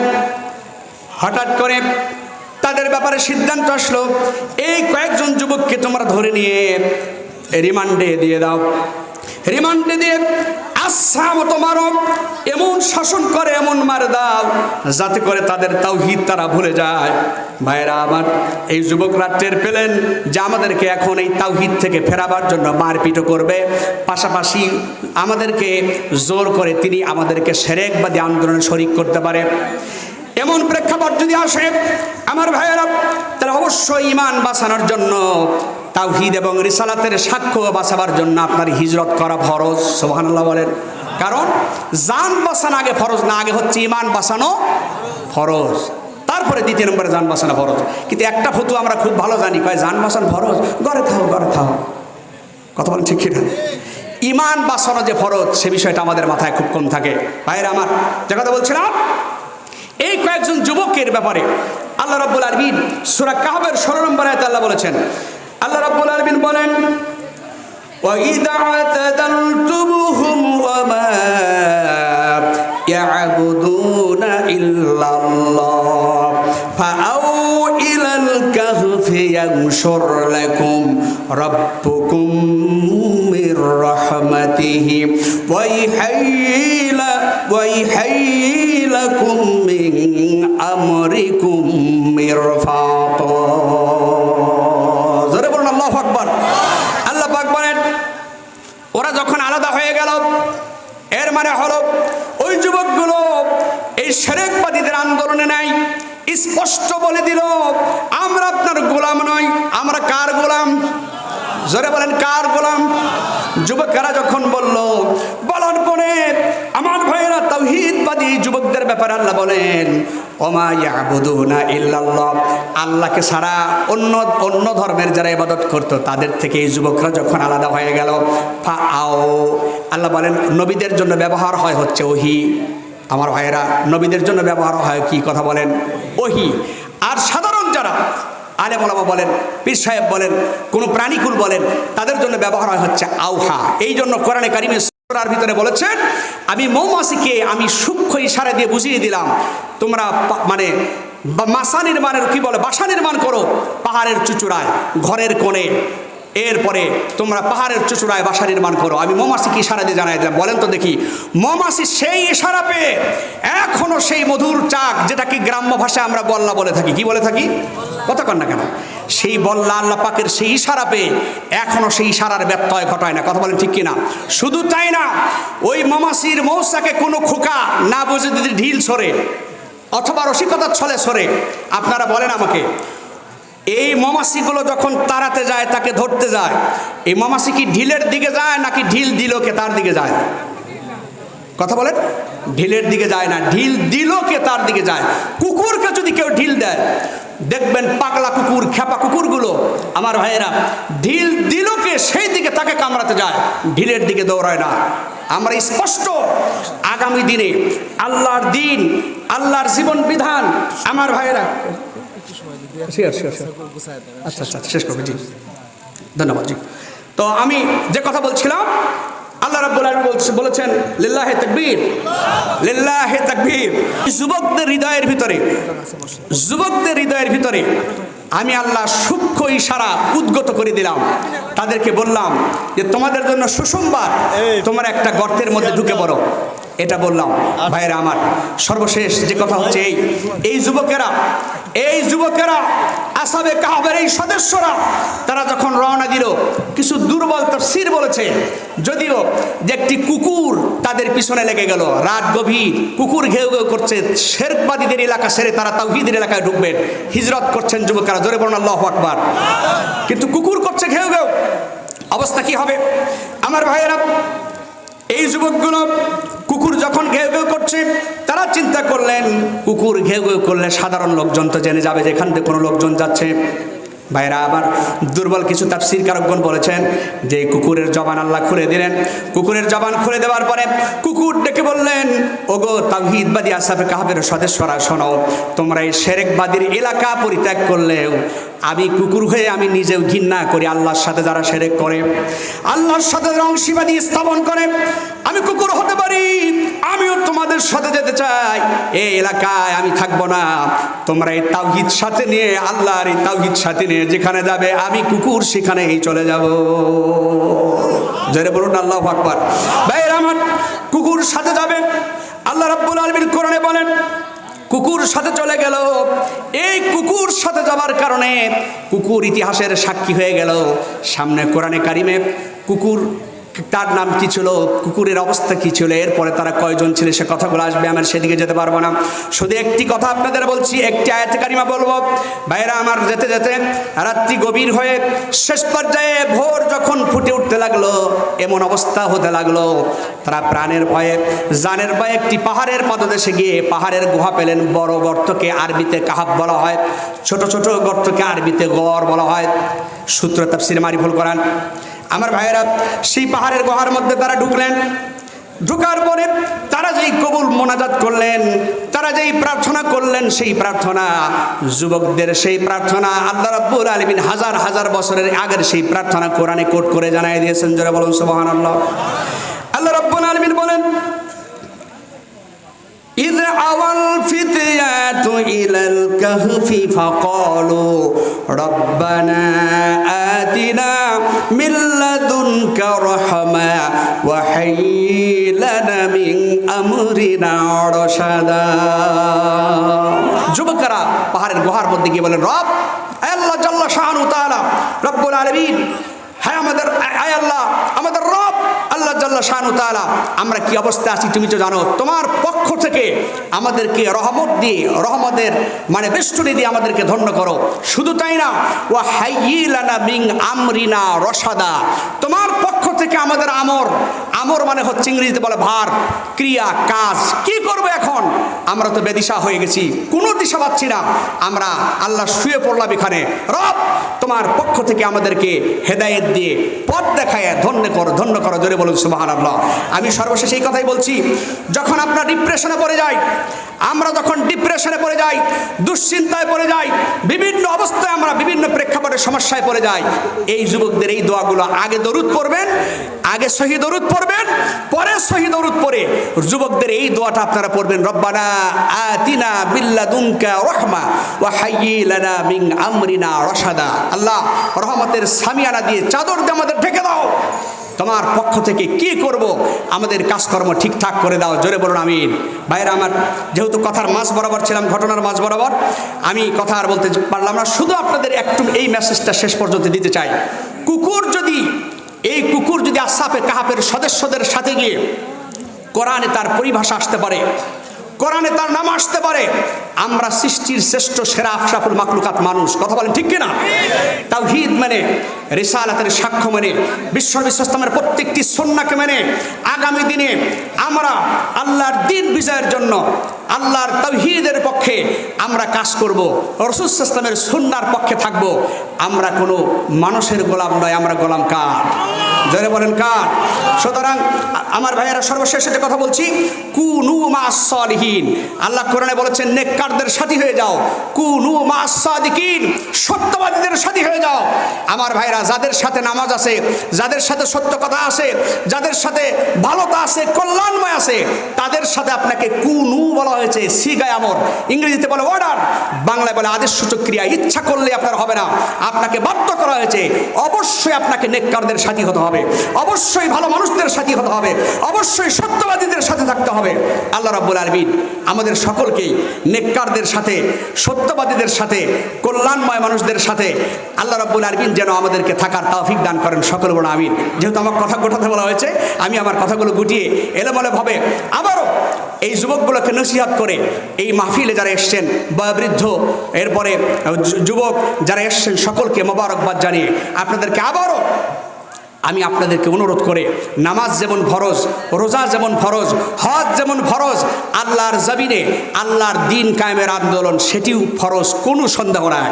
হঠাৎ করে তাদের ব্যাপারে সিদ্ধান্ত আসলো, এই কয়েকজন যুবককে তোমরা ধরে নিয়ে রিমান্ডে দিয়ে দাও। রিমান্ডে দিয়ে আচ্ছা মতো মারো, এমন শাসন করে, এমন মারে দাও যাতে করে তাদের তাওহীদ তারা ভুলে যায়। ভাইরা আমার, এই যুবকরা টের পেলেন যে আমাদেরকে এখন এই তাওহীদ থেকে ফেরাবার জন্য মারপিটও করবে, পাশাপাশি আমাদেরকে জোর করে তিনি আমাদেরকে শিরকবাদী আন্দোলনে শরিক করতে পারে। এমন প্রেক্ষাপট যদি আসে আমার ভাইয়েরা, তাহলে অবশ্যই ঈমান বাঁচানোর জন্য, তাওহীদ এবং রিসালাতের সাক্ষ্য বাঁচাবার জন্য আপনার হিজরত করা ফরজ। সুবহানাল্লাহ বলেন। কারণ জান বাঁচানো আগে ফরজ না, আগে হচ্ছে ঈমান বাঁচানো ফরজ, তারপরে 2 নম্বরে জান বাঁচানো ফরজ। কিন্তু একটা ফতোয়া আমরা খুব ভালো জানি, কয় জান বাঁচানো ফরজ, ঘরে থাও ঘরে থাও। কথা বলেন ঠিক কিনা? ঈমান বাঁচানো যে ফরজ, সে বিষয়টা আমাদের মাথায় খুব কম থাকে। ভাইয়েরা আমার, যে কথা বলছিলাম, এই কয়েকজন যুবকের ব্যাপারে আল্লাহ রাব্বুল আলামিন সূরা কাহফের 16 নম্বর আয়াতে আল্লাহ বলেছেন, আল্লাহ রাব্বুল আলামিন বলেন, ওয়া ইযা আতাদালতুমুহুম ওয়া মা ইয়াবুদুনা ইল্লাল্লাহ ফাআউ ইলাল কাহফি ইয়ানশুর লাকুম রাব্বুকুম মির রাহমাতিহি ওয়া ইহাইলাকুম মিন আমরিকুম মিরফাতা। জোরে বলুন আল্লাহু আকবার। আল্লাহ পাক বলেন, ওরা যখন আলাদা হয়ে গেল, এর মানে হলো ওই যুবকগুলো এই শিরকবাদীদের আন্দোলনে নাই, স্পষ্ট বলে দিল, আমরা আপনার গোলাম নই। আমরা কার গোলাম? জোরে বলেন, কার গোলাম? যুবকেরা যখন বলার পরে আমার ভাইয়েরা, তাওহীদবাদী যুবকদের ব্যাপারে আল্লাহ বলেন, ওমা ইয়াবুদুনা ইল্লাল্লাহ, আল্লাহকে ছাড়া অন্য ধর্মের যারা ইবাদত করত তাদের থেকে এই যুবকরা যখন আলাদা হয়ে গেল, ফাআও, আল্লাহ বলেন নবীদের জন্য ব্যবহার হয় হচ্ছে ওহী। আমার ভাইয়েরা, নবীদের জন্য ব্যবহার হয় কি? কথা বলেন, ওহী। আর সাধারণ যারা আলেম ওলামা বলেন, পীর সাহেব বলেন, কোনো প্রাণীকুল বলেন, তাদের জন্য ব্যবহার হয় হচ্ছে আওহা। এই জন্য কোরআনে কারিমে সূরার ভিতরে বলেছেন, আমি মৌমাছিকে আমি সূক্ষ্ম ইশারা দিয়ে বুঝিয়ে দিলাম, তোমরা মানে মাসা নির্মাণের কি বলে বাসা নির্মাণ করো পাহাড়ের চুচুড়ায়, ঘরের কোণে। এরপরে তোমরা পাহাড়ের চুচুড়ায় বাসা নির্মাণ করো। আমি মৌমাছিকে ইশারা দিয়ে জানাই দিলাম। বলেন তো দেখি, মৌমাছি সেই ইশারা পেয়ে এখনো সেই মধুর চাক, যেটাকে গ্রাম্য ভাষায় আমরা বল্লা বলে থাকি, কি বলে থাকি, কথা কন না কেন, সেই বল্লা আল্লাহ পাকের সেই ইশারা পেয়ে এখনো সেই ইশারার ব্যত্যয় ঘটায় না। কথা বলেন ঠিক কিনা? শুধু তাই না, ওই মৌমাছির মৌচাকে কোনো খোকা না বুঝে যদি ঢিল সরে অথবা রসিকতার ছলে সরে, আপনারা বলেন আমাকে, এই মৌমাছিগুলো যখন তাড়াতে যায়, তাকে ধরতে যায়, এই মৌমাছি কি ঢিলের দিকে যায় নাকি ঢিল দিলকে তার দিকে যায়? কথা বলেন, ঢিলের দিকে যায় না, ঢিল দিলকে তার দিকে যায়। কুকুরকে যদি কেউ ঢিল দেয়, দেখবেন পাগলা কুকুর, খেপা কুকুরগুলো আমার ভাইয়েরা ঢিল দিলকে সেই দিকে তাকে কামড়াতে যায়, ঢিলের দিকে দৌড়ায় না। আমরা স্পষ্ট আগামী দিনে আল্লাহর দিন, আল্লাহর জীবন বিধান আমার ভাইয়েরা, আচ্ছা আচ্ছা শেষ করবে, জি ধন্যবাদ। জি, তো আমি যে কথা বলছিলাম, আল্লাহ রাব্বুল আলামিন বলেছেন লিল্লাহি তাকবীর, লিল্লাহি তাকবীর। যুবকদের হৃদয়ের ভিতরে আমি আল্লাহ সূক্ষ্ম ইশারা উদ্গত করে দিলাম। তাদেরকে বললাম যে তোমাদের জন্য সুসংবাদ, তোমরা একটা গর্তের মধ্যে ঢুকে পড়ো, এটা বললাম। ভাইরা আমার, সর্বশেষ যে কথা হচ্ছে এই যুবকেরা আসহাবে কাহফের এই সদস্যরা তারা যখন রওনা দিল, কিছু দুর্বল তাফসীর বলেছে, যদিও যে একটি কুকুর তাদের পিছনে লেগে গেল। রাত গভীর, কুকুর ঘেউ ঘেউ করছে, শিরকবাদীদের এলাকা ছেড়ে তারা তাওহীদের এলাকায় ঢুকবেন, হিজরত করছেন যুবকেরা, জোরে বলুন আল্লাহু আকবার। কিন্তু কুকুর করছে ঘেউ ঘেউ, অবস্থা কি হবে আমার ভাইয়েরা? এই যুবকগুলো কুকুর যখন ঘেউ ঘেউ করছে, তারা চিন্তা করলেন কুকুর ঘেউ ঘেউ করলে সাধারণ লোকজন তো জেনে যাবে যে এখান থেকে কোনো লোকজন যাচ্ছে। ভাইরা আবার দুর্বল কিছু তাফসীরকারকগণ বলেছেন যে কুকুরের জবান আল্লাহ খুলে দিলেন। কুকুরের জবান খুলে দেওয়ার পরে কুকুর ডেকে বললেন, ওগো তাওহীদবাদী আসহাবে কাহফের সদস্যরা, শোনো, তোমরা এই শিরকবাদীর এলাকা পরিত্যাগ করলেও আমি কুকুর হয়ে আমি নিজেও ঘৃণা করি আল্লাহর সাথে যারা শিরক করে, আল্লাহর সাথে যারা অংশীবাদী স্থাপন করে। আমি কুকুর হতে পারি, আমিও তোমাদের সাথে যেতে চাই, এই এলাকায় আমি থাকবো না। তোমরা এই তাওহীদ সাথে নিয়ে, আল্লাহর এই তাওহীদ সাথে নিয়ে যেখানে যাবে, আমি কুকুর সেখানেই চলে যাব। জোরে বলুন আল্লাহু আকবার। ভাইরা আমার, কুকুর সাথে যাবে। আল্লাহ রাব্বুল আলামিন কোরআনে বলেন, কুকুর সাথে চলে গেল। এই কুকুর সাথে যাবার কারণে কুকুর ইতিহাসের সাক্ষী হয়ে গেল। সামনে কোরআনে কারিমে কুকুর, তার নাম কি ছিল, কুকুরের অবস্থা কি ছিল, এরপরে তারা কয়জন ছিল সে কথাগুলো আসবে, আমার সেদিকে যেতে পারবো না। শুধু একটি কথা আপনাদের বলছি, একটি আয়াতে কারিমা বলবো। ভাইরা আমার, যেতে যেতে রাত্রি গভীর হয়ে শেষ পর্যায়ে ভোর যখন ফুটে উঠতে লাগলো, এমন অবস্থা হতে লাগলো, তারা প্রাণের ভয়ে, জানের ভয়ে একটি পাহাড়ের পাদদেশে গিয়ে পাহাড়ের গুহা পেলেন। বড় গর্তকে আরবিতে কাহাব বলা হয়, ছোট ছোট গর্তকে আরবিতে গর বলা হয়। সূত্র তাফসীর মারিফুল কোরআন। আমার ভাইয়েরা, সেই পাহাড়ের গুহার মধ্যে তারা ঢুকলেন। ঢুকার পরে তারা যেই কবুল মোনাজাত করলেন, তারা যেই প্রার্থনা করলেন, সেই প্রার্থনা, যুবকদের সেই প্রার্থনা আল্লাহ রাব্বুল আলামিন হাজার হাজার বছরের আগের সেই প্রার্থনা কোরআনে কোট করে জানাই দিয়েছেন। জোরে বলুন সুবহানাল্লাহ। আল্লাহ রাব্বুল আলামিন বলেন, إذ أوى الفتيات إلى الكهف فقالوا ربنا آتنا من لدنك رحمة وهيئ لنا من أمرنا رشدا। যুবকেরা পাহাড়ের গুহার মধ্যে গিয়ে বলেন, রব, আল্লাহ জাল্লা শাআনু তাআলা রব্বুল আলামিন, হ্যাঁ আমাদের আল্লাহ, আমাদের রব আল্লাহ জাল্লা শাআনু তাআলা, আমরা কি অবস্থায় আছি তুমি তো জানো। তোমার পক্ষ থেকে আমাদেরকে রহমত দিয়ে, রহমতের মানে বেষ্টনী দিয়ে আমাদেরকে ধন্য করো। শুধু তাই না, ওয়া হাইয়্যি লানা মিন আমরিনা রশাদা, তোমার পক্ষ থেকে আমাদের আমর মানে হচ্ছে ইংরেজিতে বলে ভার, ক্রিয়া, কাজ। কি করবো এখন? আমরা তো বেদিশা হয়ে গেছি, কোনো দিশা পাচ্ছি না। আমরা আল্লাহ শুয়ে পড়লাম এখানে। রব, তোমার পক্ষ থেকে আমাদেরকে হেদায়েত দিয়ে পথ দেখায় ধন্য করো, ধন্য করো। জোরে বলুন সুবহানাল্লাহ। সুবহানাল্লাহ। আমি সর্বশেষ এই কথাই বলছি, যখন আপনার ডিপ্রেশনে পড়ে যায়, আমরা যখন ডিপ্রেশনে পড়ে যাই, দুশ্চিন্তায় পড়ে যাই, বিভিন্ন অবস্থায় আমরা বিভিন্ন প্রেক্ষাপটে সমস্যায় পড়ে যাই, এই যুবকদের এই দোয়াগুলো আগে দরুদ পড়বেন, আগে সহি দরুদ পড়বেন, পরে সহি দরুদ পড়ে যুবকদের এই দোয়াটা আপনারা পড়বেন, রব্বানা আতিনা বিল্লাদুনকা রাহমা ওয়া হাইয়্যি লানা মিন আমরিনা রাশাদা। আল্লাহ, রহমতের সামিয়ানা দিয়ে চাদর দিয়ে আমাদের ঢেকে দাও, তোমার পক্ষ থেকে কি করব, আমাদের কাজকর্ম ঠিকঠাক করে দাও। জোরে বলুন আমিন। ভাইরা আমার, যেহেতু কথার মাঝ বরাবর ছিলাম, ঘটনার মাঝ বরাবর, আমি কথা আর বলতে পারলাম না, শুধু আপনাদের একটু এই মেসেজটা শেষ পর্যন্ত দিতে চাই। এই কুকুর যদি আসহাবে কাহাফের সদস্যদের সাথে গিয়ে কোরআনে তার পরিভাষা আসতে পারে, কোরআনে তার নাম আসতে পারে, আমরা সৃষ্টির শ্রেষ্ঠ সেরা আশরাফুল মাখলুকাত মানুষ, কথা বলেন ঠিক কিনা? তাওহীদ মানে, রিসালাতের সাক্ষ্য মানে, বিশ্ববিশ্বস্তমের প্রত্যেকটি সুন্নাহকে মেনে আগামী দিনে আমরা আল্লাহর দ্বীন বিজয়ের জন্য, আল্লাহর তাওহীদের পক্ষে আমরা কাজ করব, রাসূল সাল্লাল্লাহু আলাইহি ওয়াসাল্লামের সুন্নাহর পক্ষে থাকব। আমরা কোনো মানুষের গোলাম নয়, আমরা গোলাম কার? জোরে বলেন কার? সুতরাং আমার ভাইয়েরা, সর্বশেষ একটা কথা বলছি, কুনু মা'আস সালিহিন। আল্লাহ কোরআনে বলেছেন নেককারদের সাথী হয়ে যাও, কুনু মা'আস সাদিকিন, সত্যবাদীদের সাথী হয়ে যাও। আমার ভাইরা, যাদের সাথে নামাজ আছে, যাদের সাথে সত্য কথা আছে, যাদের সাথে ভালোতা আছে, কল্যাণময় আছে, তাদের সাথে আপনাকে কুনু বলা হয়েছে, সিগায় আমর, ইংরেজিতে বলে অর্ডার, বাংলায় বলে আদেশসূচক ক্রিয়া। ইচ্ছা করলে আপনার হবে না, আপনাকে বাধ্য করা হয়েছে। অবশ্যই আপনাকে নেককারদের সাথী হতে হবে, অবশ্যই ভালো মানুষদের সাথী হতে হবে, অবশ্যই সত্যবাদীদের সাথে থাকতে হবে। আল্লাহ রাব্বুল আলামিন আমাদের সকলকেই নেককারদের সাথে, সত্যবাদীদের সাথে, কল্যাণময় মানুষদের সাথে আল্লাহ রাব্বুল আলামিন যেন আমাদেরকে থাকার তৌফিক দান করেন, সকল বড় আমিন। যেহেতু আমার কথা গোটাতে বলা হয়েছে, আমি আমার কথাগুলো গুটিয়ে এলোমেলোভাবে আবারও এই যুবকগুলোকে নসিহত করে, এই মাহফিলে যারা এসছেন, বয়োবৃদ্ধ, এরপরে যুবক যারা এসছেন, সকলকে মোবারকবাদ জানিয়ে আপনাদেরকে আবারও আমি আপনাদেরকে অনুরোধ করে, নামাজ যেমন ফরজ, রোজা যেমন ফরজ, হজ যেমন ফরজ, আল্লাহর জমিনে আল্লাহর দ্বীন কায়েমের আন্দোলন সেটিও ফরজ, কোনো সন্দেহ নাই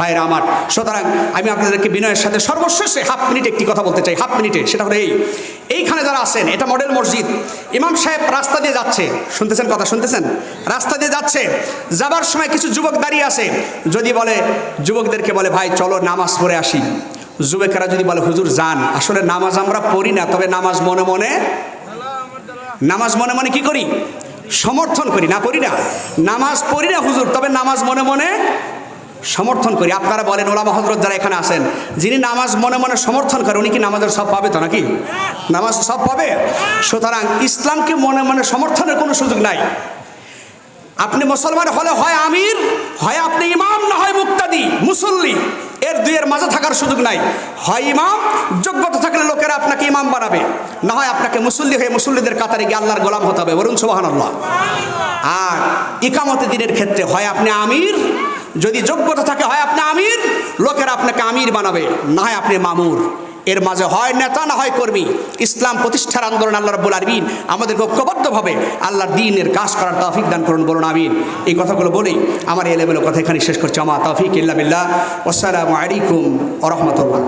ভাইরা আমার। সুতরাং আমি আপনাদেরকে বিনয়ের সাথে সর্বশেষে হাফ মিনিট একটি কথা বলতে চাই, হাফ মিনিটে। সেটা হলো এইখানে যারা আছেন, এটা মডেল মসজিদ, ইমাম সাহেব রাস্তা দিয়ে যাচ্ছে, শুনতেছেন কথা, শুনতেছেন? রাস্তা দিয়ে যাচ্ছে, যাবার সময় কিছু যুবক দাঁড়িয়ে আছে, যদি বলে, যুবকদেরকে বলে ভাই চলো নামাজ পড়ে আসি, যুবকেরা যদি বলে হুজুর যান, আসলে নামাজ আমরা পড়ি না, তবে নামাজ মনে মনে কি করি? সমর্থন করি, না পড়ি না, নামাজ পড়ি না হুজুর, তবে নামাজ মনে মনে সমর্থন করি। আপনারা বলেন, ওলামা হযরত যারা এখানে আছেন, যিনি নামাজ মনে মনে সমর্থন করে, উনি কি নামাজের সব পাবে তো নাকি? নামাজ সব পাবে। সুতরাং ইসলামকে মনে মনে সমর্থনের কোনো সুযোগ নাই। আপনি মুসলমান হলে হয় আমির, হয় আপনি ইমাম, না হয় মুক্তাদি, মুসল্লি, এর দুইয়ের মাঝে থাকার সুযোগ নাই। হয় ইমাম, যোগ্যতা থাকলে লোকেরা আপনাকে ইমাম বানাবে, না হয় আপনাকে মুসল্লি হয়ে মুসল্লিদের কাতারে গিয়ে আল্লাহর গোলাম হতে হবে, বলুন সুবহানাল্লাহ। আর ইকামতে দ্বীনের ক্ষেত্রে হয় আপনি আমির, যদি যোগ্যতা থাকে হয় আপনি আমির, লোকেরা আপনাকে আমির বানাবে, না হয় আপনি মামুর। এর মাঝে হয় নেতা, না হয় কর্মী। ইসলাম প্রতিষ্ঠার আন্দোলন আল্লাহ রাব্বুল আলামিন আমাদেরকে ঐক্যবদ্ধভাবে আল্লাহর দ্বীনের কাজ করার তৌফিক দান করুন, বলুন আমিন। এই কথাগুলো বলেই আমার এলেমেলো কথা এখানে শেষ করছি। আমা তৌফিক ইল্লা বিল্লাহ। আসসালামু আলাইকুম ওয়া রাহমাতুল্লাহ।